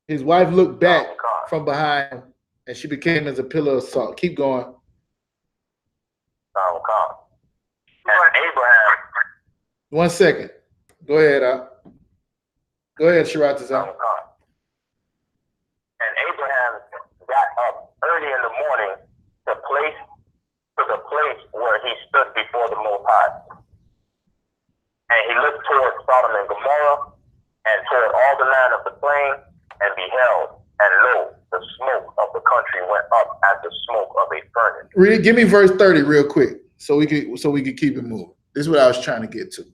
His wife looked back from behind him, and she became as a pillar of salt. Keep going. And Abraham. 1 second. Go ahead, Go ahead, Sharatazar. And Abraham got up early in the morning to the place where he stood before the Most High. And he looked toward Sodom and Gomorrah, and toward all the land of the plain, and beheld, and lo, the smoke of the country went up as the smoke of a furnace. Give me verse 30 real quick, so we could keep it moving. This is what I was trying to get to.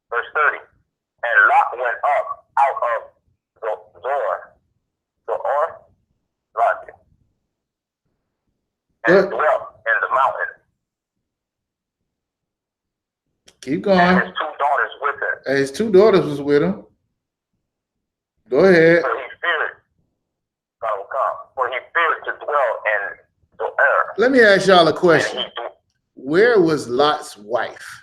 Verse 30. And Lot went up out of Zoar, and dwelt in the mountain. Keep going. And his 2 daughters with him. And his 2 daughters was with him. Go ahead. For he feared to dwell in Zoar. Let me ask y'all a question. Where was Lot's wife?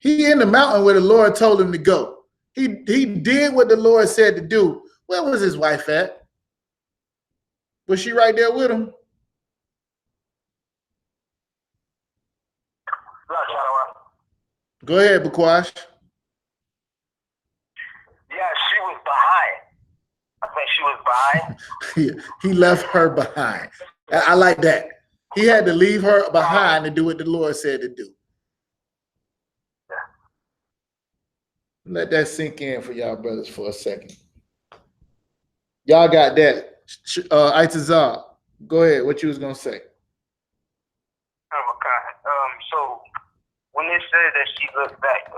He in the mountain where the Lord told him to go. He did what the Lord said to do. Where was his wife at? Was she right there with him? Go ahead, Bakwash. Yeah, she was behind. I think she was behind. He left her behind. I like that. He had to leave her behind to do what the Lord said to do. Let that sink in for y'all brothers for a second. Y'all got that. Itazar, go ahead. What you was going to say? Oh, okay. So when it said that she looked back,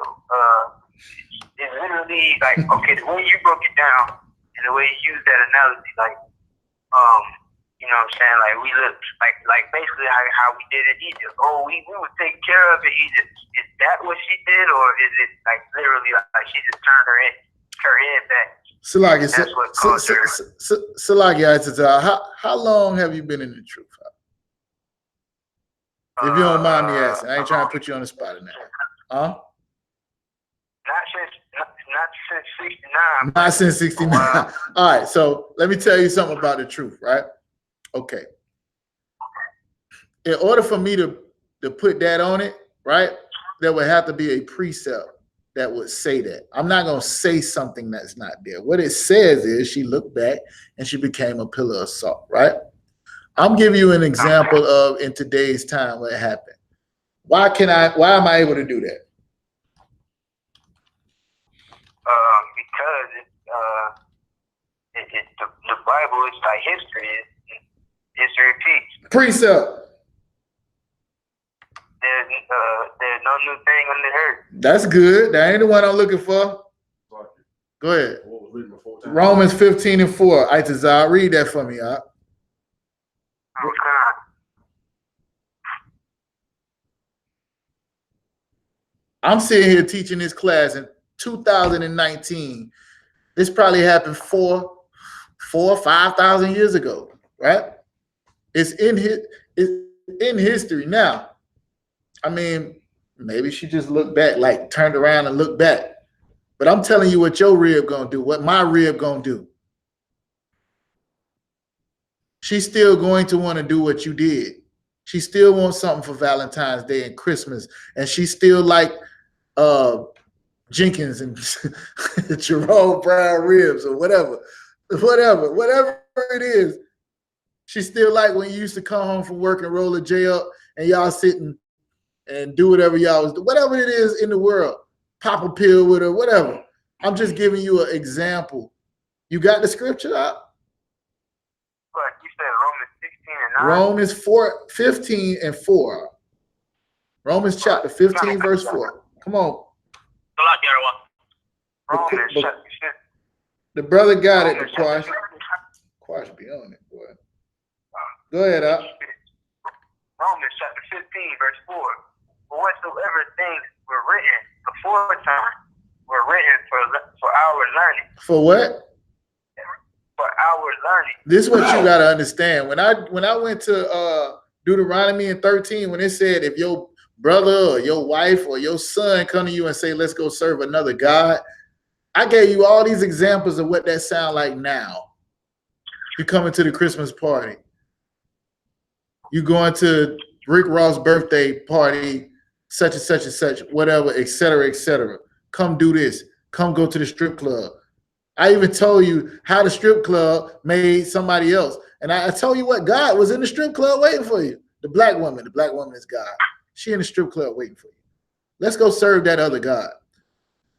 it's literally like, okay, the way you broke it down and the way you used that analogy, like, you know what I'm saying? Like, we looked like basically how we did in Egypt. Oh, we would take care of in Egypt. Is that what she did, or is it like literally like she just turned her head back? Salaki, That's what caused her. Salaki, how long have you been in the truth? If you don't mind me asking, I ain't trying to put you on the spot in that. Huh? Not since 69. Not since 69. All right, so let me tell you something about the truth, right? Okay. In order for me to put that on it, right, there would have to be a precept that would say that. I'm not going to say something that's not there. What it says is she looked back and she became a pillar of salt, right? I'm giving you an example of in today's time what happened. Why am I able to do that? Because the Bible is like history. History repeats. Precept. There's no new thing under the earth. That's good. That ain't the one I'm looking for. Go ahead. Romans 15:4. Itazar, read that for me, huh? I'm sitting here teaching this class in 2019. This probably happened 4,000 or 5,000 years ago, right? It's in history now. I mean, maybe she just looked back, like turned around and looked back. But I'm telling you what your rib gonna do, what my rib gonna do. She's still going to want to do what you did. She still wants something for Valentine's Day and Christmas, and she still like Jenkins and Jerome Brown ribs or whatever it is. She still like when you used to come home from work and roll a J up and y'all sitting and do whatever y'all was, whatever it is in the world, pop a pill with her, whatever. I'm just giving you an example. You got the scripture up? But you said Romans 16 and 9? Romans 15 and 4. Romans chapter 15, verse 4. Come on. Romans chapter 15. The brother got it, the Quash. Quash be on it, boy. Go ahead, up. Romans chapter 15, verse 4. For whatsoever things were written aforetime were written for our learning. For what? For our learning. This is what you gotta understand. When I went to Deuteronomy in 13, when it said if your brother or your wife or your son come to you and say, let's go serve another God, I gave you all these examples of what that sound like now. You coming to the Christmas party. You going to Rick Ross' birthday party, such and such and such, whatever, et cetera, et cetera. Come do this. Come go to the strip club. I even told you how the strip club made somebody else. And I told you what, God was in the strip club waiting for you. The black woman is God. She in the strip club waiting for you. Let's go serve that other God.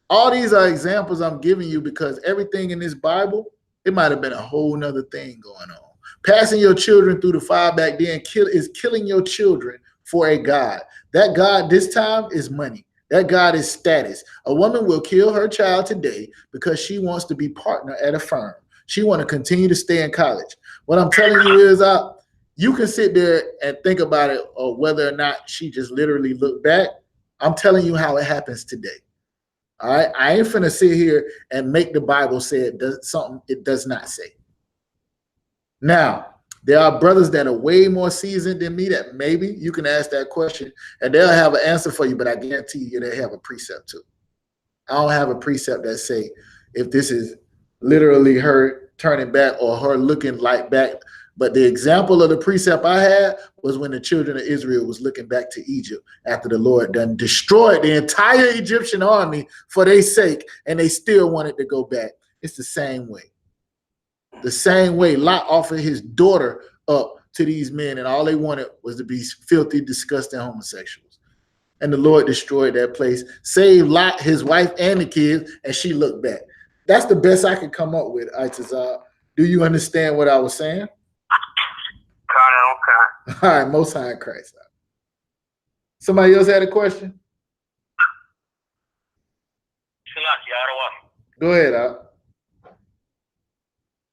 All these are examples I'm giving you because everything in this Bible, it might have been a whole nother thing going on. Passing your children through the fire back then is killing your children for a God. That God this time is money. That God is status. A woman will kill her child today because she wants to be partner at a firm. She want to continue to stay in college. What I'm telling you is you can sit there and think about it or whether or not she just literally looked back. I'm telling you how it happens today. All right, I ain't finna sit here and make the Bible say it does something it does not say. Now, there are brothers that are way more seasoned than me that maybe you can ask that question and they'll have an answer for you, but I guarantee you they have a precept too. I don't have a precept that say if this is literally her turning back or her looking like back. But the example of the precept I had was when the children of Israel was looking back to Egypt after the Lord done destroyed the entire Egyptian army for their sake, and they still wanted to go back. It's the same way. The same way Lot offered his daughter up to these men, and all they wanted was to be filthy, disgusting homosexuals. And the Lord destroyed that place, saved Lot, his wife, and the kids, and she looked back. That's the best I could come up with, Itazar. Do you understand what I was saying? Okay. All right, Most High in Christ. Somebody else had a question? Go ahead, Al.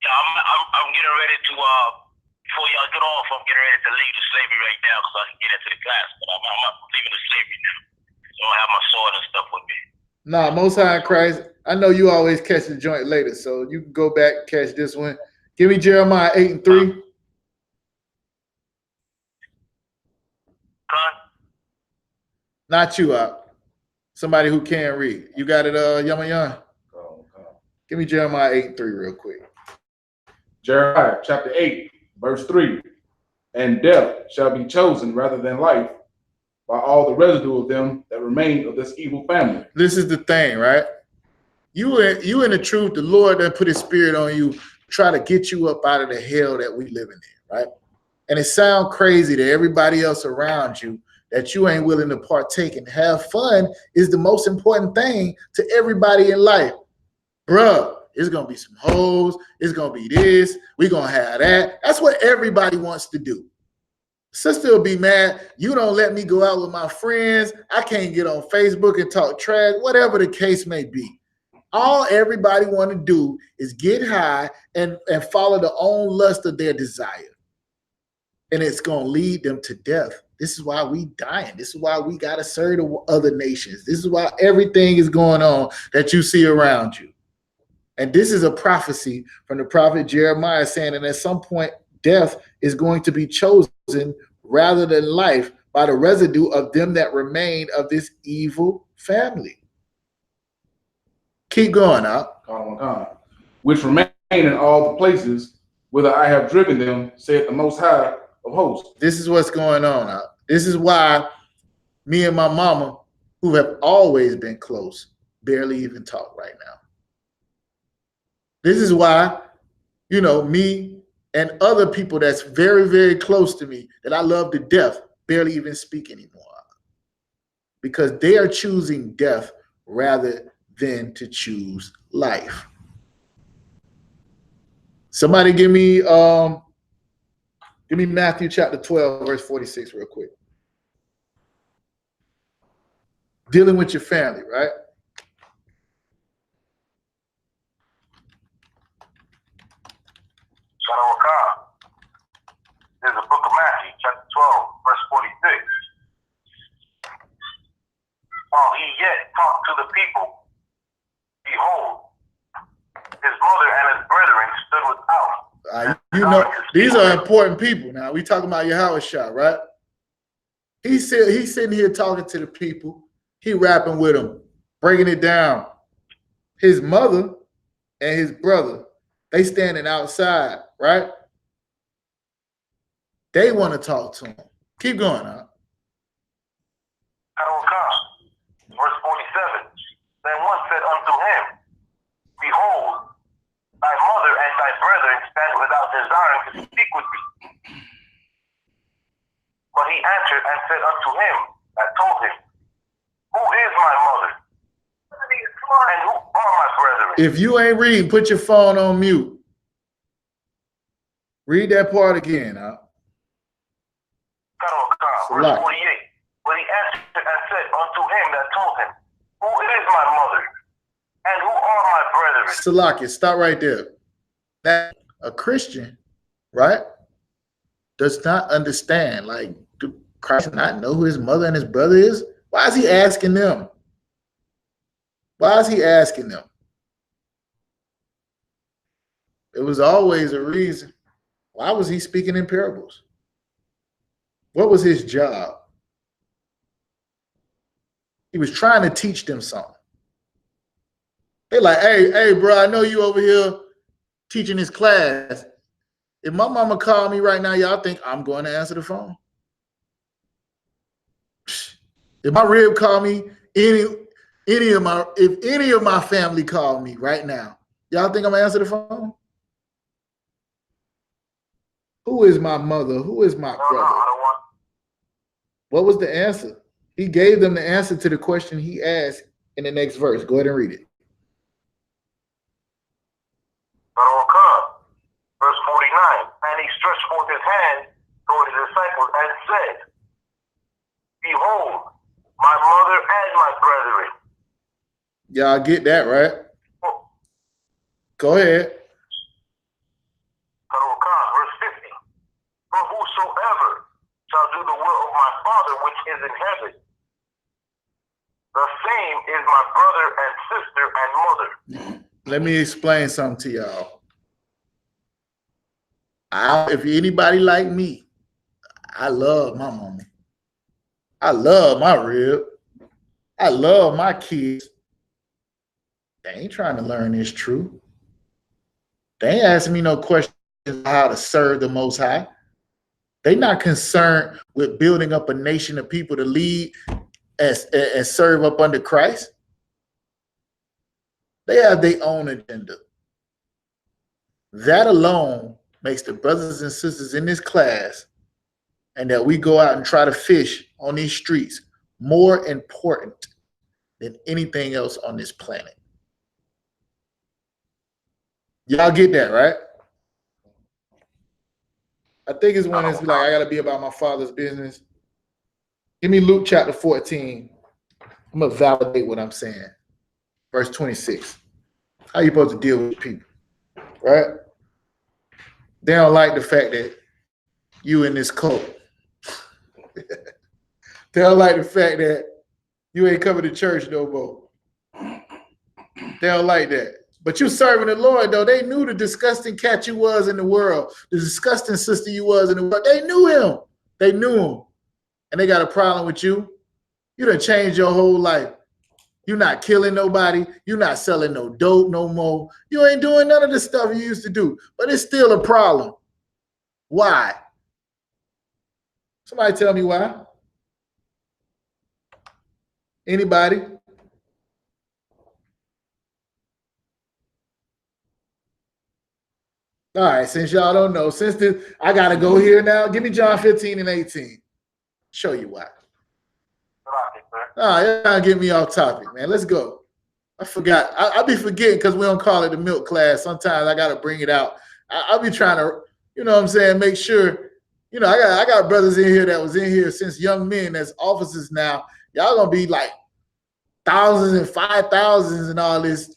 Yeah, I'm getting ready to before y'all get off, I'm getting ready to leave the slavery right now because I can get into the class. But I'm leaving the slavery now, so I have my sword and stuff with me. Nah, Most High in Christ. I know you always catch the joint later, so you can go back and catch this one. Give me Jeremiah 8 and 3. Not you, somebody who can read. You got it, Yamayan? Give me Jeremiah 8 and 3 real quick. Jeremiah chapter 8, verse 3. And death shall be chosen rather than life by all the residue of them that remain of this evil family. This is the thing, right? You in the truth, the Lord that put his spirit on you, try to get you up out of the hell that we living in, right? And it sounds crazy to everybody else around you that you ain't willing to partake and have fun is the most important thing to everybody in life. Bruh, it's going to be some hoes. It's going to be this. We're going to have that. That's what everybody wants to do. Sister will be mad. You don't let me go out with my friends. I can't get on Facebook and talk trash, whatever the case may be. All everybody want to do is get high and follow the own lust of their desire. And it's going to lead them to death. This is why we dying. This is why we got to serve the other nations. This is why everything is going on that you see around you. And this is a prophecy from the prophet Jeremiah saying that at some point, death is going to be chosen rather than life by the residue of them that remain of this evil family. Keep going up. Which remain in all the places whither I have driven them, saith the Most High of hosts. This is what's going on out. This is why me and my mama, who have always been close, barely even talk right now. This is why, me and other people that's very, very close to me that I love to death barely even speak anymore. because they are choosing death rather than to choose life. Somebody give me Matthew chapter 12, verse 46 real quick. Dealing with your family, right? There's a book of Matthew, chapter 12, verse 46. While he yet talked to the people, behold, his mother and his brethren stood without. You know, these are important people. Now we talking about Yahushua, right? He's sitting here talking to the people. He rapping with them, breaking it down. His mother and his brother, they standing outside, right? They want to talk to him. Keep going, huh? Verse 47. Then one said unto him, behold, thy mother and thy brethren stand without desiring to speak with thee. But he answered and said unto him that told him, who is my mother? And who are my brethren? If you ain't reading, put your phone on mute. Read that part again, huh? Verse 48. But he answered and said unto him that told him, who is my mother? And who are my brethren? Salakia, stop right there. That a Christian, right, does not understand. Like, do Christ not know who his mother and his brother is? Why is he asking them? Why is he asking them? It was always a reason. Why was he speaking in parables? What was his job? He was trying to teach them something. They're like, hey, bro, I know you over here teaching this class. If my mama called me right now, y'all think I'm going to answer the phone? If my rib called me, if any of my family called me right now, y'all think I'm gonna answer the phone? Who is my mother? Who is my brother? What was the answer? He gave them the answer to the question he asked in the next verse. Go ahead and read it. Verse 49. And he stretched forth his hand toward his disciples and said, behold, my mother and my brethren. Y'all get that, right? Go ahead. Verse 50. For whosoever shall do the will of my Father which is in heaven, the same is my brother and sister and mother. Let me explain something to y'all. If anybody like me, I love my mama. I love my rib. I love my kids. They ain't trying to learn this truth. They ain't asking me no questions how to serve the Most High. They not concerned with building up a nation of people to lead and serve up under Christ. They have their own agenda. That alone makes the brothers and sisters in this class and that we go out and try to fish on these streets more important than anything else on this planet. Y'all get that, right? I think it's when it's like, I got to be about my Father's business. Give me Luke chapter 14. I'm going to validate what I'm saying. Verse 26. How you supposed to deal with people, right? They don't like the fact that you in this cult. They don't like the fact that you ain't coming to church no more. They don't like that. But you serving the Lord, though. They knew the disgusting cat you was in the world, the disgusting sister you was in the world. They knew him. They knew him. And they got a problem with you. You done changed your whole life. You're not killing nobody. You're not selling no dope no more. You ain't doing none of the stuff you used to do. But it's still a problem. Why? Somebody tell me why. Anybody? All right, since y'all don't know, I got to go here now. Give me John 15 and 18. Show you why. Nah, you're not getting me off topic, man. Let's go. I forgot. I be forgetting because we don't call it the milk class. Sometimes I gotta bring it out. I'll be trying to, you know what I'm saying, make sure, you know, I got brothers in here that was in here since young men that's officers now. Y'all gonna be like thousands and 5,000s and all this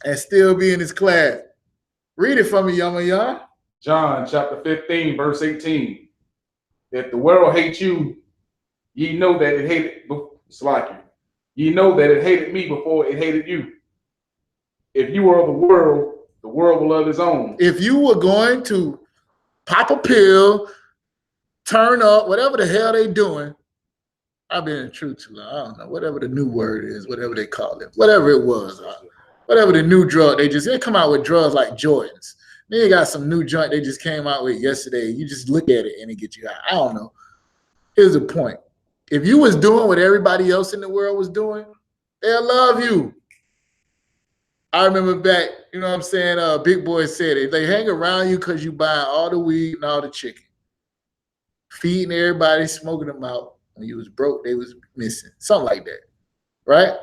and still be in this class. Read it for me, Yama. John chapter 15, verse 18. If the world hates you, ye know that it hated, it's like you. Ye know that it hated me before it hated you. If you were of the world will love his own. If you were going to pop a pill, turn up, whatever the hell they doing, I've been in truth too long. I don't know, whatever the new word is, whatever they call it, whatever it was, whatever the new drug, they come out with drugs like Jordans. Then you got some new joint they just came out with yesterday. You just look at it and it gets you high. I don't know. Here's the point. If you was doing what everybody else in the world was doing, they'll love you. I remember back, you know what I'm saying, Big Boy said, if they hang around you because you buying all the weed and all the chicken, feeding everybody, smoking them out, when you was broke, they was missing. Something like that, right?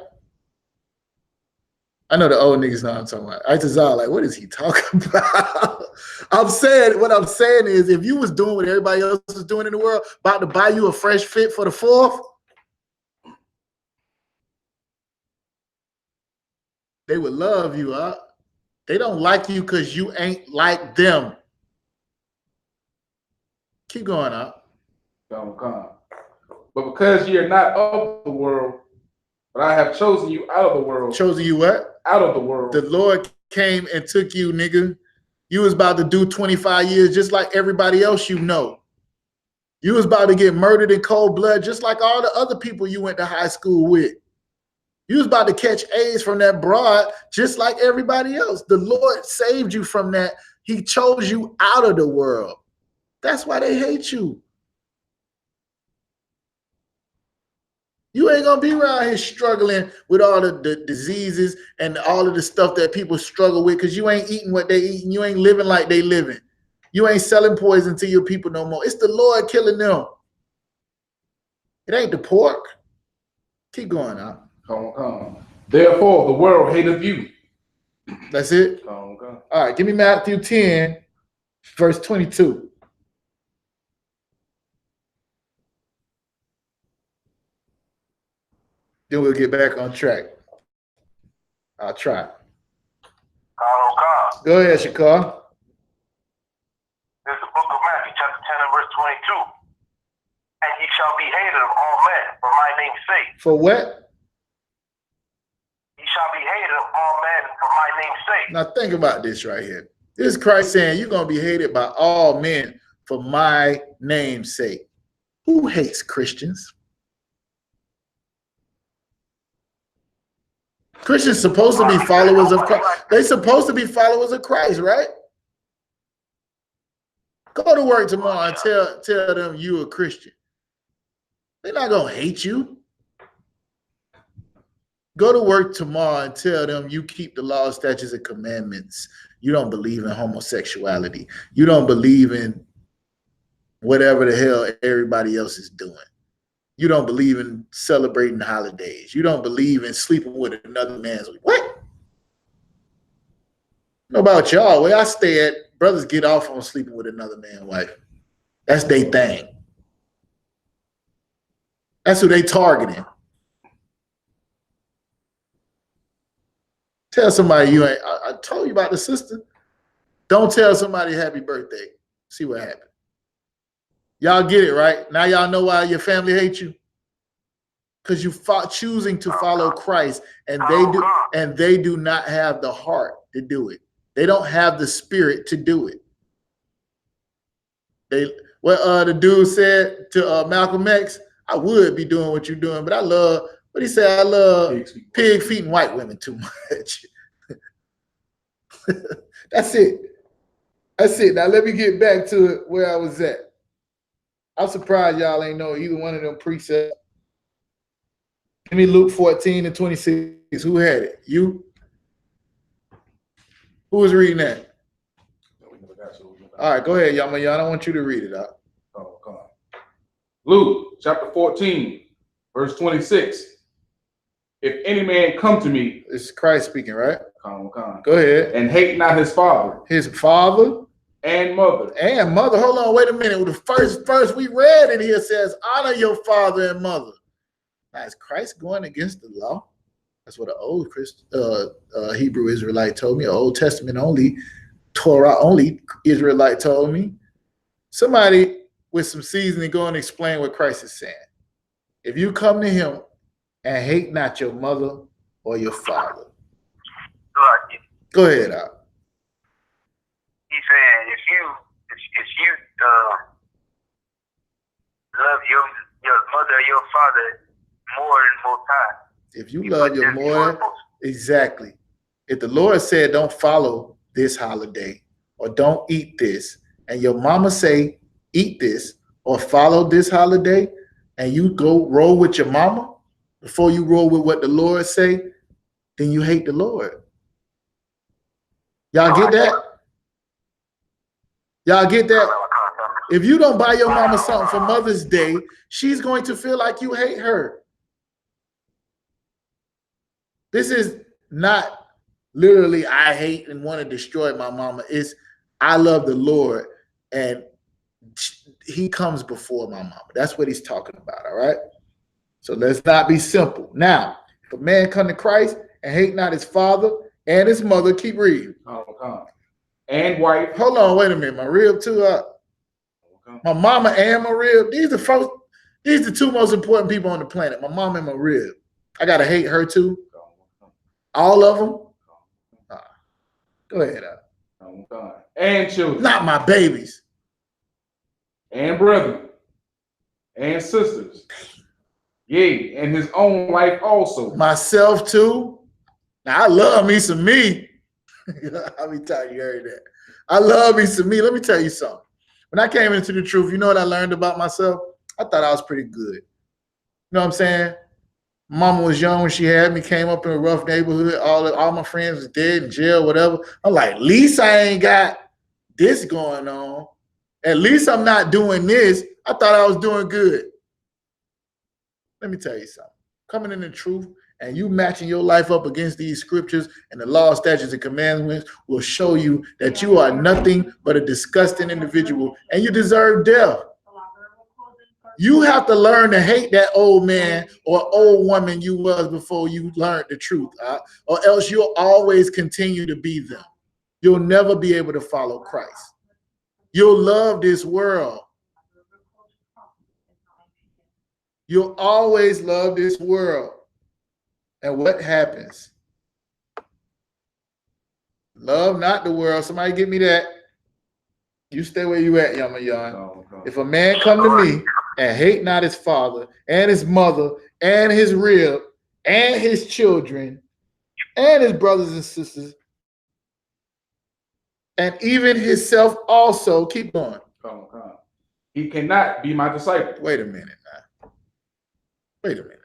I know the old niggas know what I'm talking about. I just like, what is he talking about? What I'm saying is, if you was doing what everybody else was doing in the world, about to buy you a fresh fit for the 4th, they would love you, huh? They don't like you because you ain't like them. Keep going, up. Don't come. But because ye are not of the world, but I have chosen you out of the world. Chosen you what? Out of the world. The Lord came and took you, nigga. You was about to do 25 years just like everybody else you know. You was about to get murdered in cold blood just like all the other people you went to high school with. You was about to catch AIDS from that broad just like everybody else. The Lord saved you from that. He chose you out of the world. That's why they hate you. You ain't gonna be around here struggling with all the diseases and all of the stuff that people struggle with because you ain't eating what they eating. You ain't living like they living. You ain't selling poison to your people no more. It's the Lord killing them. It ain't the pork. Keep going out. Come. Therefore, the world hateth you. That's it? Come. All right, give me Matthew 10, verse 22. Then we'll get back on track. I'll try. Go ahead, Shakar. This is the book of Matthew, chapter 10 and verse 22. And ye shall be hated of all men for my name's sake. For what? Ye shall be hated of all men for my name's sake. Now think about this right here. This is Christ saying you're going to be hated by all men for my name's sake. Who hates Christians? Christians supposed to be followers of Christ. They supposed to be followers of Christ, right? Go to work tomorrow and tell them you a Christian. They're not going to hate you. Go to work tomorrow and tell them you keep the law, statutes, and commandments. You don't believe in homosexuality. You don't believe in whatever the hell everybody else is doing. You don't believe in celebrating holidays. You don't believe in sleeping with another man's wife. What? I don't know about y'all. Where I stay at, brothers get off on sleeping with another man's wife. That's their thing. That's who they targeting. Tell somebody you ain't. I told you about the sister. Don't tell somebody happy birthday. See what happens. Y'all get it, right? Now y'all know why your family hates you. Because you choosing to follow Christ, and they do not have the heart to do it. They don't have the spirit to do it. The dude said to Malcolm X, I would be doing what you're doing, but I love what he said. I love pig feet and white women too much. That's it. That's it. Now let me get back to it where I was at. I'm surprised y'all ain't know either one of them precepts. Give me Luke 14 and 26. Who had it? You? Who was reading that? All right, go ahead, Yama. I don't want you to read it out. Oh, come on. Luke chapter 14, verse 26. If any man come to me, This is Christ speaking, right? come, Go ahead. and hate not his father His father and mother. and mother. Hold on, wait a minute. The first verse we read in here says, honor your father and mother. Now, is Christ going against the law? That's what an old Hebrew Israelite told me, an Old Testament only, Torah only Israelite told me. Somebody with some seasoning go and explain what Christ is saying. If you come to him and hate not your mother or your father. Right. Go ahead, Al. He's saying if you love your mother or your father more than Most High. If you love your mother, exactly. If the Lord said don't follow this holiday or don't eat this, and your mama say eat this or follow this holiday, and you go roll with your mama before you roll with what the Lord say, then you hate the Lord. Y'all get that? Y'all get that? If you don't buy your mama something for Mother's Day, she's going to feel like you hate her. This is not literally I hate and want to destroy my mama. It's I love the Lord and he comes before my mama. That's what he's talking about, all right? So let's not be simple. Now, if a man come to Christ and hate not his father and his mother, keep reading. And wife. Hold on, wait a minute. My rib too up. My mama and my rib. These are the two most important people on the planet. My mama and my rib. I gotta hate her too. All of them. Go ahead. And children. Not my babies. And brethren. And sisters. Yea, and his own life also. Myself too. Now I love me some me. How many times you heard that? I love me some me. Let me tell you something. When I came into the truth, you know what I learned about myself? I thought I was pretty good. You know what I'm saying? Mama was young when she had me, came up in a rough neighborhood. All my friends was dead in jail, whatever. I'm like, at least I ain't got this going on. At least I'm not doing this. I thought I was doing good. Let me tell you something. Coming in the truth and you matching your life up against these scriptures and the law, statutes, and commandments will show you that you are nothing but a disgusting individual and you deserve death. You have to learn to hate that old man or old woman you was before you learned the truth, or else you'll always continue to be them. You'll never be able to follow Christ. You'll love this world. You'll always love this world. And what happens? Love not the world. Somebody give me that. You stay where you at, Yama. If a man come to me and hate not his father and his mother and his rib and his children and his brothers and sisters and even himself also, keep going. He cannot be my disciple. Wait a minute now. Wait a minute.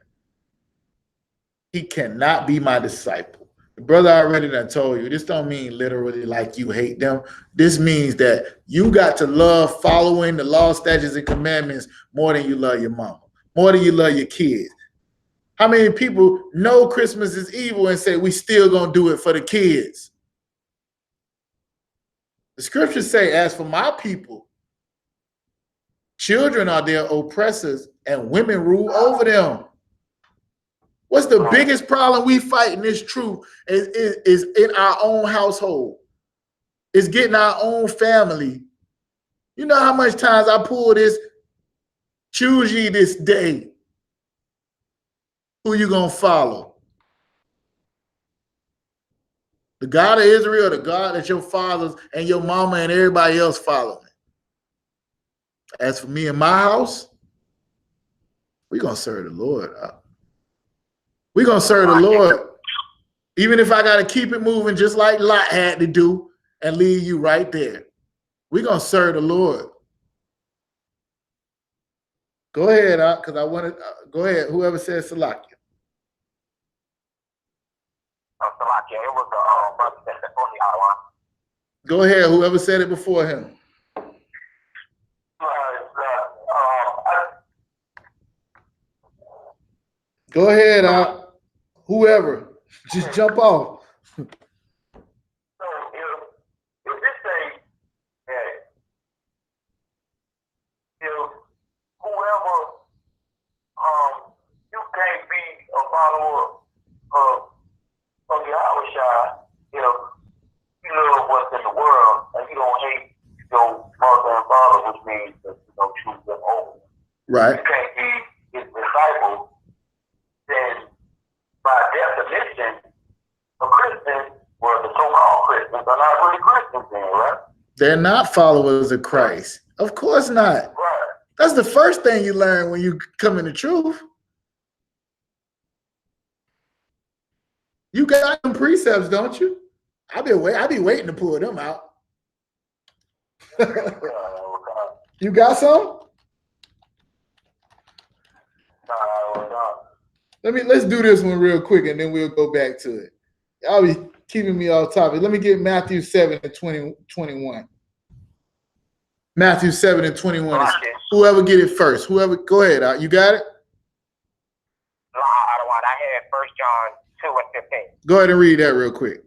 He cannot be my disciple. The brother already done told you, this don't mean literally like you hate them. This means that you got to love following the law, statutes, and commandments more than you love your mama, more than you love your kids. How many people know Christmas is evil and say we still gonna do it for the kids? The scriptures say, as for my people, children are their oppressors and women rule over them. What's the biggest problem we fight in this truth is in our own household. It's getting our own family. You know how much times I pull this, choose ye this day. Who you gonna follow? The God of Israel, the God that your fathers and your mama and everybody else following. As for me and my house, we're gonna serve the Lord. We're going to serve the Lord, even if I got to keep it moving just like Lot had to do and leave you right there. We're going to serve the Lord. Go ahead, because I want to, go ahead, whoever says Salakia. Salakia, it was the brother that said before me, Go ahead, whoever said it before him. Go ahead, whoever. Just jump off. So if this say that if whoever you can't be a follower of Yahweh Shai if you love what's in the world and you don't hate your mother and father, which means that you don't choose them over. Right. You can't be his disciple, then by definition, a Christian, well, the so-called Christians are not really Christians then, right? They're not followers of Christ. Of course not. Right. That's the first thing you learn when you come in the truth. You got them precepts, don't you? I be waiting to pull them out. You got some? Let's do this one real quick and then we'll go back to it. Y'all be keeping me off topic. Let me get Matthew 7 and 21. Matthew 7 and 21. Whoever get it first. Whoever, go ahead. You got it? No, I don't want. I had 1 John 2 and 15. Go ahead and read that real quick.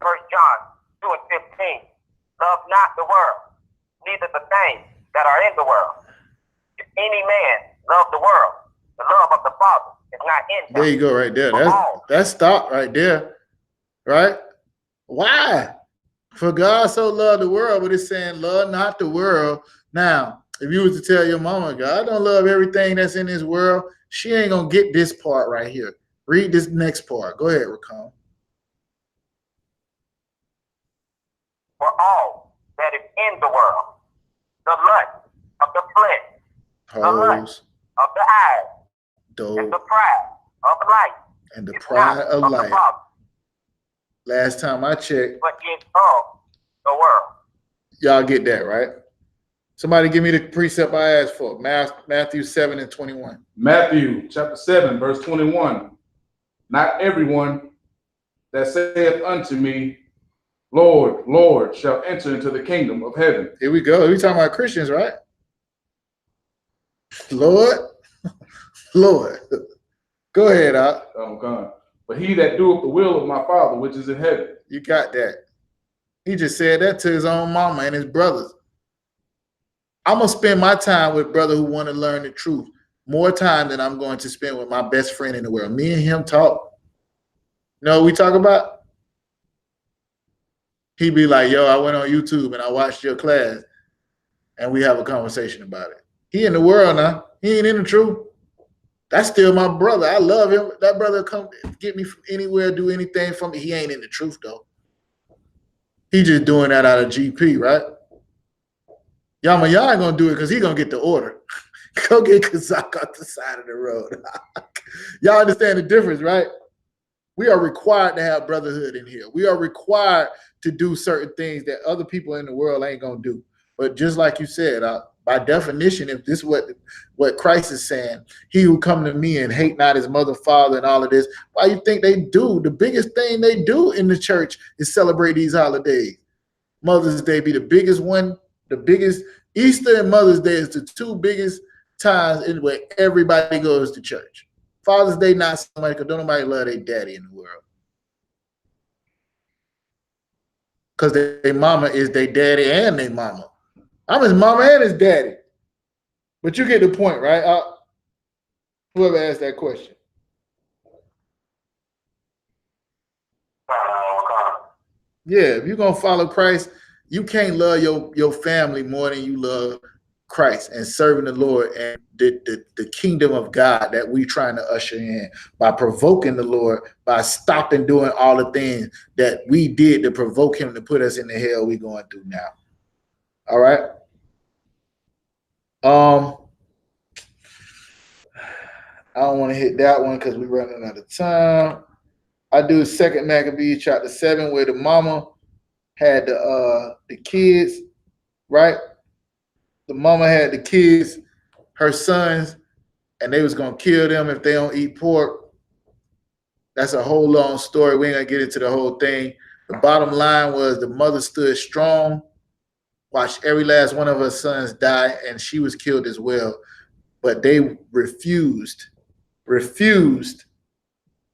1 John 2 and 15. Love not the world, neither the things that are in the world. If any man love the world, the love of the Father is not in him. There you go, right there. That's stop right there. Right? Why? For God so loved the world, but it's saying love not the world. Now, if you was to tell your mama, God don't love everything that's in this world, she ain't gonna get this part right here. Read this next part. Go ahead, Rakam. For all that is in the world, the lust of the flesh, the lust of the eyes, and the pride of life, and the pride of life. Last time I checked, but is of the world. Y'all get that, right? Somebody give me the precept I asked for. Matthew 7 and 21. Matthew chapter 7, verse 21. Not everyone that saith unto me, Lord, Lord, shall enter into the kingdom of heaven. Here we go. We talking about Christians, right? Lord, Lord. Go ahead, Oh God. But he that doeth the will of my Father which is in heaven. You got that. He just said that to his own mama and his brothers. I'm going to spend my time with brother who want to learn the truth more time than I'm going to spend with my best friend in the world. Me and him talk. You know what we talk about? He be like, yo, I went on YouTube and I watched your class and we have a conversation about it. He in the world now. He ain't in the truth. That's still my brother. I love him. That brother come get me from anywhere, do anything for me. He ain't in the truth though. He just doing that out of GP, right? Y'all ain't gonna do it because he gonna get the order. Go get Kazak off the side of the road. Y'all understand the difference, right? We are required to have brotherhood in here. We are required to do certain things that other people in the world ain't gonna do. But just like you said, by definition, if this is what Christ is saying, he who come to me and hate not his mother, father, and all of this, why you think they do? The biggest thing they do in the church is celebrate these holidays. Mother's Day be the biggest one. The biggest, Easter and Mother's Day is the two biggest times in where everybody goes to church. Father's Day, not so much, because don't nobody love their daddy in the world. Because their mama is their daddy and their mama. I'm his mama and his daddy. But you get the point, right? Whoever asked that question. Yeah, if you're going to follow Christ, you can't love your family more than you love Christ and serving the Lord and the kingdom of God that we trying to usher in by provoking the Lord, by stopping doing all the things that we did to provoke him to put us in the hell we going through now. All right. I don't want to hit that one because we're running out of time. I do 2 Maccabees chapter 7 where the mama had the kids, right? The mama had the kids, her sons, and they was going to kill them if they don't eat pork. That's a whole long story. We ain't going to get into the whole thing. The bottom line was the mother stood strong, watched every last one of her sons die, and she was killed as well. But they refused refused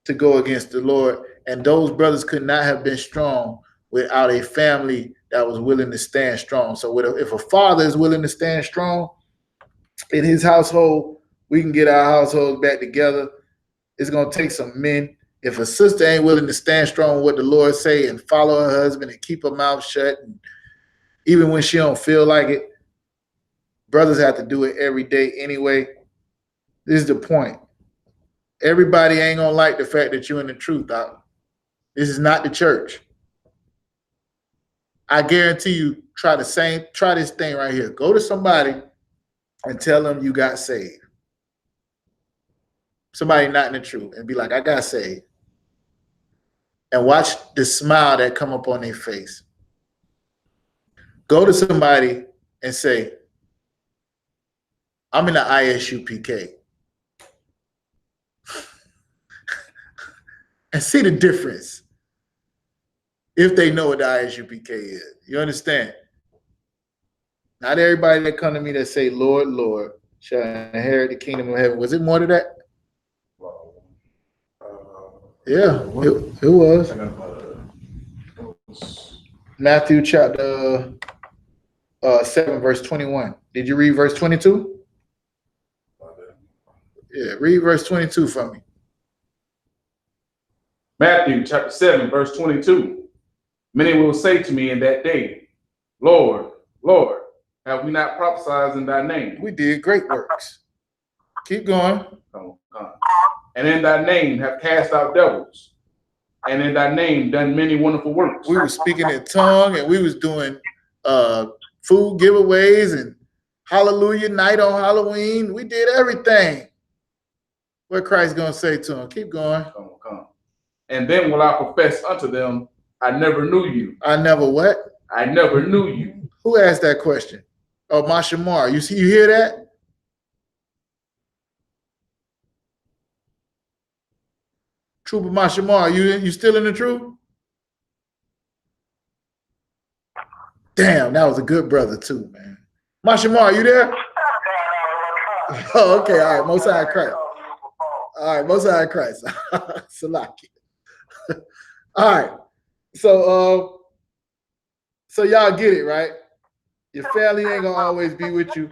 to go against the Lord, and those brothers could not have been strong without a family that was willing to stand strong. So if a father is willing to stand strong in his household, we can get our households back together. It's going to take some men. If a sister ain't willing to stand strong with what the Lord say and follow her husband and keep her mouth shut, and even when she don't feel like it, brothers have to do it every day anyway. This is the point. Everybody ain't going to like the fact that you're in the truth, Doc. This is not the church. I guarantee you, try this thing right here. Go to somebody and tell them you got saved. Somebody not in the truth, and be like, I got saved. And watch the smile that come up on their face. Go to somebody and say, I'm in the ISUPK. And see the difference if they know what the ISUPK is. You understand? Not everybody that come to me that say, Lord, Lord, shall inherit the kingdom of heaven. Was it more to that? Yeah, it was. Matthew chapter 7, verse 21. Did you read verse 22? Yeah, read verse 22 for me. Matthew chapter 7, verse 22. Many will say to me in that day, Lord, Lord, have we not prophesied in thy name? We did great works. Keep going. And in thy name have cast out devils, and in thy name done many wonderful works. We were speaking in tongue, and we was doing food giveaways and hallelujah night on Halloween. We did everything. What Christ gonna say to him? Keep going. Come. And then will I profess unto them, I never knew you. I never what? I never knew you. Who asked that question? Oh, Mashamar. You hear that? Trooper Mashamar, you still in the truth? Damn, that was a good brother too, man. Mashamar, you there? Oh, okay. All right, Most High Christ. All right, Most High Christ. Salaki. All right. So y'all get it, right? Your family ain't gonna always be with you,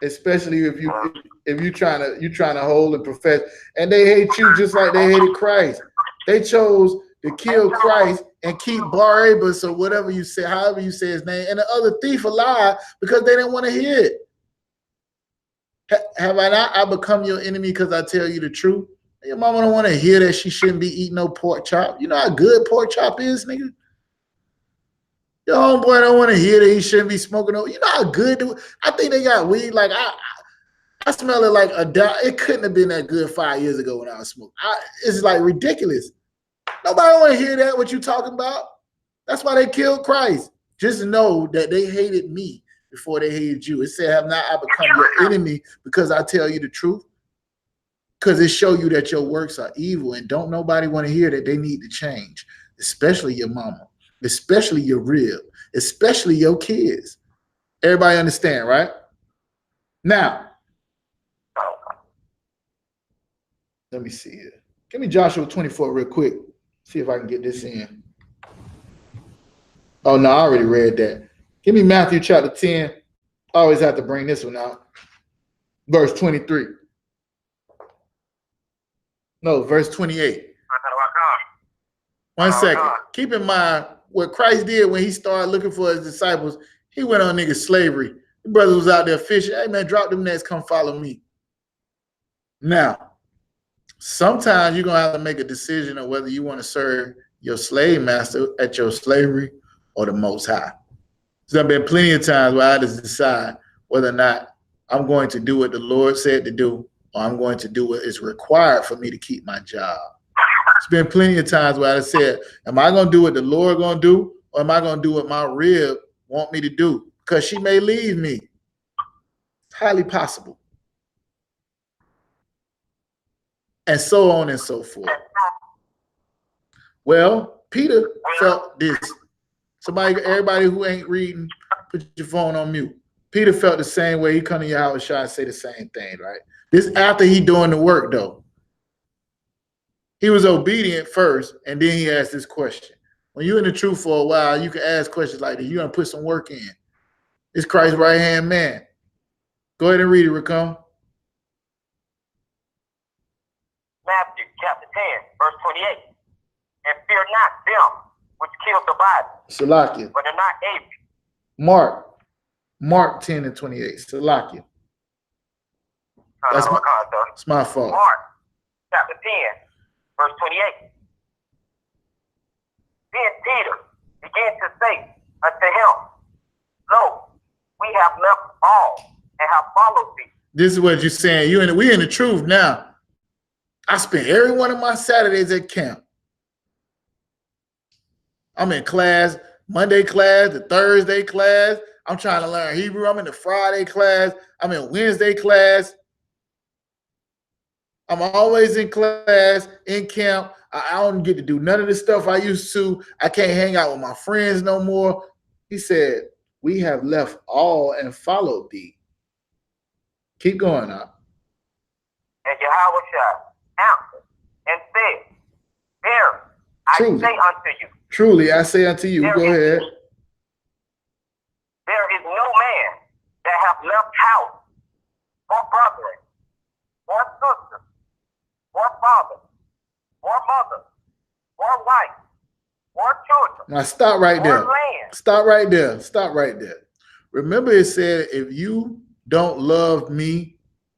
especially if you trying to hold and profess. And they hate you just like they hated Christ. They chose to kill Christ and keep Barabbas or whatever you say, however you say his name, and the other thief alive because they didn't want to hear it. Have I not? I become your enemy because I tell you the truth. Your mama don't want to hear that she shouldn't be eating no pork chop. You know how good pork chop is, nigga? Your homeboy don't want to hear that he shouldn't be smoking no. You know how good? I think they got weed. Like I smell it like it couldn't have been that good 5 years ago when I was smoking. It's like ridiculous. Nobody want to hear that. What you talking about? That's why they killed Christ. Just know that they hated me before they hated you. It said, "Have not I become your enemy because I tell you the truth?" Because it show you that your works are evil, and don't nobody want to hear that they need to change, especially your mama, especially your rib, especially your kids. Everybody understand, right? Now, let me see here. Give me Joshua 24 real quick. See if I can get this in. Oh, no, I already read that. Give me Matthew chapter 10. I always have to bring this one out. Verse 23. No, verse 28. 1 second. Keep in mind what Christ did when he started looking for his disciples. He went on nigga slavery. The brother was out there fishing. Hey, man, drop them nets. Come follow me. Now, sometimes you're going to have to make a decision of whether you want to serve your slave master at your slavery or the Most High. There's been plenty of times where I had to decide whether or not I'm going to do what the Lord said to do, or I'm going to do what is required for me to keep my job. There's been plenty of times where I said, am I going to do what the Lord going to do, or am I going to do what my rib want me to do? Because she may leave me. It's highly possible. And so on and so forth. Well, Peter felt this. Everybody who ain't reading, put your phone on mute. Peter felt the same way. He come to your house and say the same thing, right? This after he doing the work, though. He was obedient first, and then he asked this question. When you're in the truth for a while, you can ask questions like this. You're going to put some work in. It's Christ's right-hand man. Go ahead and read it, Racon. Matthew chapter 10, verse 28. And fear not them which kill the body, Salakia. but are not able. Mark 10 and 28. Salakia. That's my fault. Mark chapter 10, verse 28. Then Peter began to say unto him, Lo, we have left all and have followed thee. This is what you're saying. We in the truth now. I spent every one of my Saturdays at camp. I'm in class, Monday class, the Thursday class. I'm trying to learn Hebrew. I'm in the Friday class. I'm in Wednesday class. I'm always in class, in camp. I don't get to do none of the stuff I used to. I can't hang out with my friends no more. He said, we have left all and followed thee. Keep going up. And Yahweh answered and said, Verily, I say unto you. Truly, I say unto you. Go ahead. There is no man that hath left house, or brethren, or sister, or father, or mother, or wife, or children. Now stop right there. Land. Stop right there. Stop right there. Remember it said, if you don't love me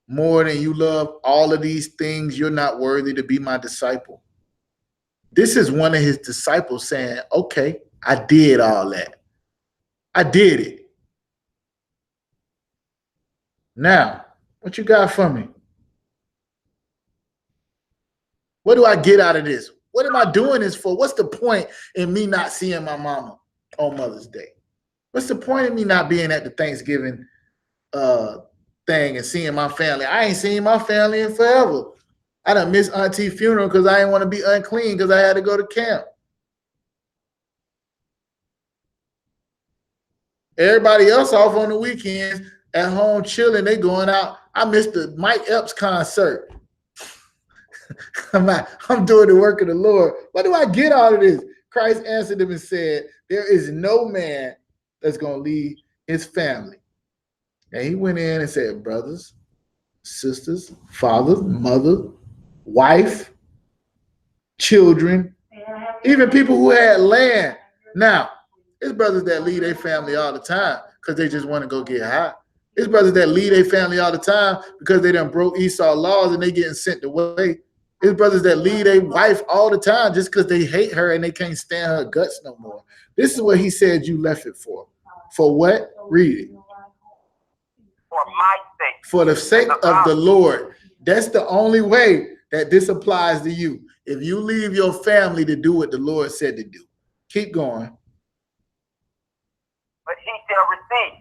more than you love all of these things, you're not worthy to be my disciple. This is one of his disciples saying, okay, I did all that. I did it. Now, what you got for me? What do I get out of this? What am I doing this for? What's the point in me not seeing my mama on Mother's Day? What's the point in me not being at the Thanksgiving thing and seeing my family? I ain't seen my family in forever. I done missed Auntie's funeral because I didn't want to be unclean because I had to go to camp. Everybody else off on the weekends at home chilling. They going out. I missed the Mike Epps concert. I'm doing the work of the Lord. What do I get out of this? Christ answered him and said, there is no man that's going to leave his family. And he went in and said, brothers, sisters, fathers, mother, wife, children, even people who had land. Now, it's brothers that leave their family all the time because they just want to go get high. It's brothers that leave their family all the time because they done broke Esau laws and they getting sent away. It's brothers that leave their wife all the time just because they hate her and they can't stand her guts no more. This is what he said you left it for. For what? Read it. For my sake. For the sake of the Lord. That's the only way that this applies to you. If you leave your family to do what the Lord said to do. Keep going. But he shall receive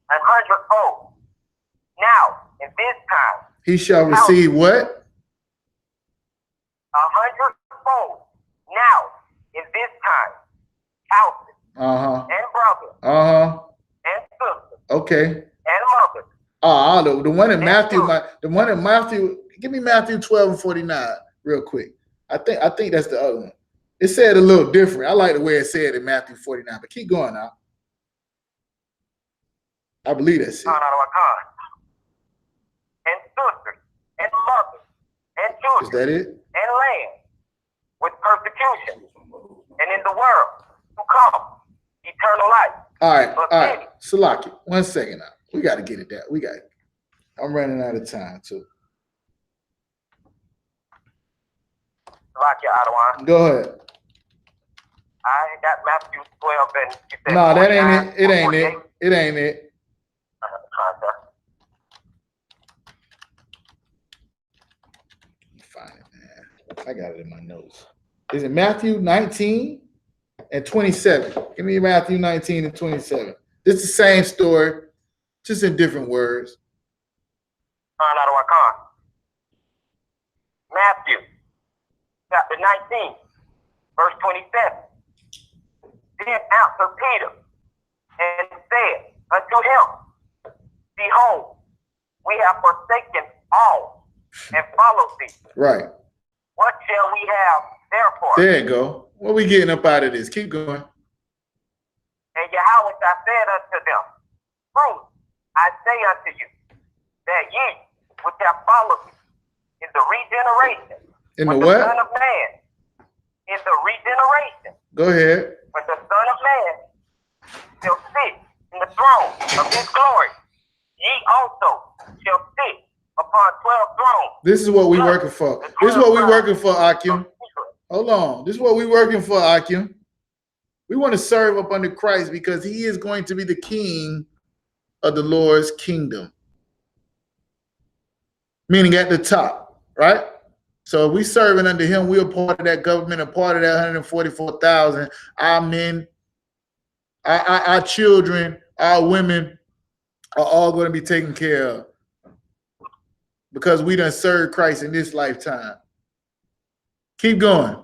100-fold. Now, in this time. He shall receive what? 100-fold. Now, in this time. Houses. And brothers. And sisters. Okay. And mothers. The one in Matthew, give me Matthew 12 and 49 real quick. I think that's the other one. It said a little different. I like the way it said in Matthew 49, but keep going now. I believe that's it. And sisters, and mothers, and children. Is that it? And land, with persecution, and in the world to come, eternal life. All right. Salaki, 1 second now. We got to get it down. I'm running out of time too. Salaki, go ahead. I got Matthew 12 and you said no, that ain't it. It ain't it. It ain't it. Find it, man. I got it in my notes. Is it Matthew 19 and 27? Give me Matthew 19 and 27. It's the same story, just in different words. Matthew chapter 19, verse 27. Then answered Peter and said unto him, Behold, we have forsaken all and followed thee. Right. What shall we have therefore? There you go. What we getting up out of this? Keep going. And Yahweh said unto them, truth, I say unto you, that ye which have followed me in the regeneration, In when the the what? Son of Man, in the regeneration, Go ahead. when the Son of Man shall sit in the throne of his glory, ye also shall sit upon 12 thrones. This is what we working for. This is what we working for, Akim. Hold on. This is what we working for, Akim. We want to serve up under Christ because he is going to be the king of the Lord's kingdom. Meaning at the top, right? So if we serving under him, we're a part of that government, a part of that 144,000. Our men, our children, our women are all going to be taken care of because we done served Christ in this lifetime. Keep going.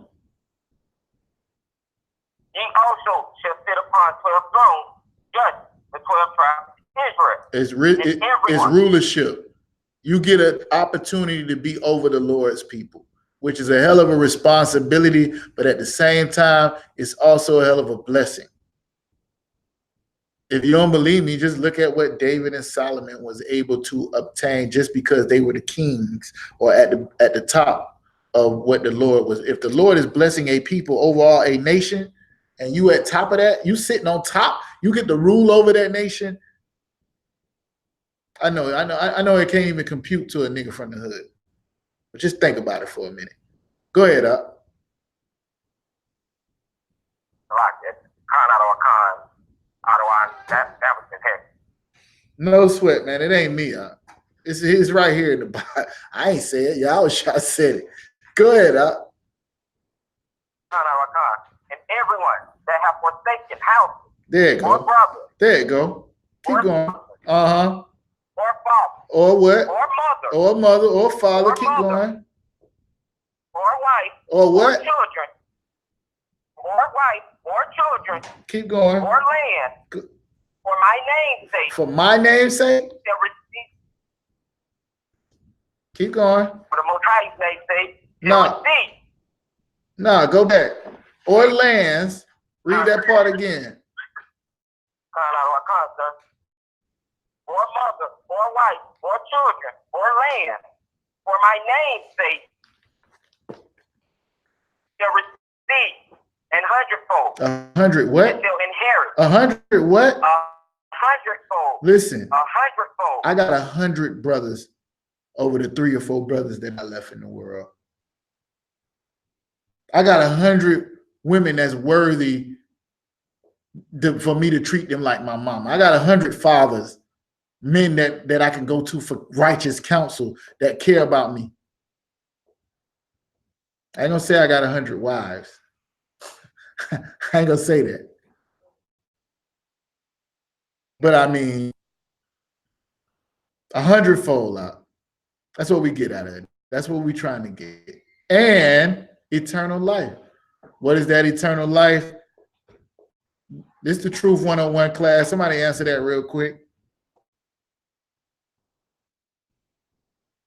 Ye also shall sit upon 12 thrones, judge the 12 tribes of Israel. It's rulership. You get an opportunity to be over the Lord's people, which is a hell of a responsibility, but at the same time, it's also a hell of a blessing. If you don't believe me, just look at what David and Solomon was able to obtain just because they were the kings or at the top of what the Lord was. If the Lord is blessing a people overall, a nation, and you at top of that, you sitting on top, you get to rule over that nation. I know it can't even compute to a nigga from the hood. But just think about it for a minute. Go ahead, up. That was his head. No sweat, man. It ain't me, It's right here in the bottom. I ain't say it. Y'all said it. Go ahead, up. And everyone that have forsaken house, there you or go. brother, There you go. Keep or going. father, or father, Or what? or mother, Or mother, or father. Or Keep mother. going. or wife, Or what? or children, or wife, or children, Keep going. or land, Good. for my name's sake, For my name's sake. shall receive, Keep going. for the Most High's name's sake, No. shall receive. Nah, go back. Or lands. Read that part again. Or mother, or wife, or children, or land, for my name's sake, shall receive an hundredfold. 100 what? And shall inherit 100 what? 100-fold. Listen, 100-fold. I got 100 brothers over the 3 or 4 brothers that I left in the world. I got 100 women that's worthy for me to treat them like my mama. I got 100 fathers, men that I can go to for righteous counsel that care about me. I ain't gonna say I got 100 wives. I ain't gonna say that. But I mean, 100-fold out. That's what we get out of it. That's what we're trying to get. And eternal life. What is that eternal life? This is the Truth 101 class. Somebody answer that real quick.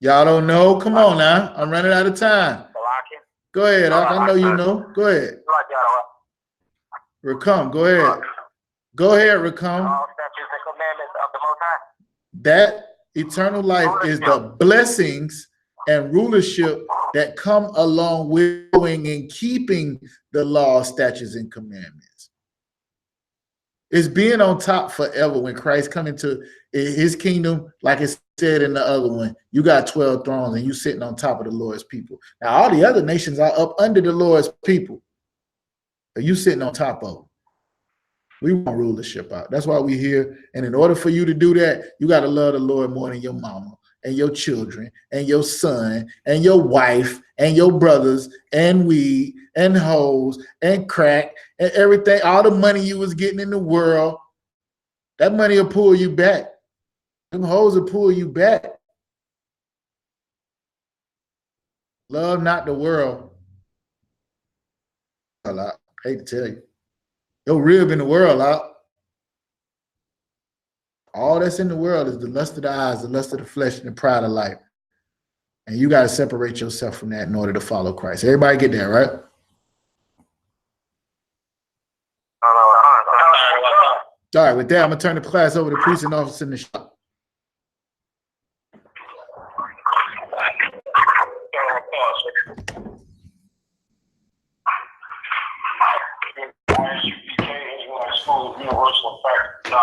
Y'all don't know? Come on now. I'm running out of time. Go ahead, I know you know. Go ahead. Rakam, go ahead. Go ahead, Rakam. All statutes and commandments of the Most High. That eternal life is the blessings and rulership that come along with doing and keeping the law, statutes, and commandments. It's being on top forever when Christ come into his kingdom, like it said in the other one. You got 12 thrones and you sitting on top of the Lord's people. Now, all the other nations are up under the Lord's people. But you sitting on top of them. We want rulership out. That's why we're here. And in order for you to do that, you got to love the Lord more than your mama and your children and your son and your wife and your brothers and weed and hoes and crack and everything. All the money you was getting in the world, that money will pull you back. Them hoes will pull you back. Love not the world. I hate to tell you. Your rib in the world out. All that's in the world is the lust of the eyes, the lust of the flesh, and the pride of life. And you got to separate yourself from that in order to follow Christ. Everybody get that, right? All right, with that, I'm going to turn the class over to precinct officer in the shop. Universal effect.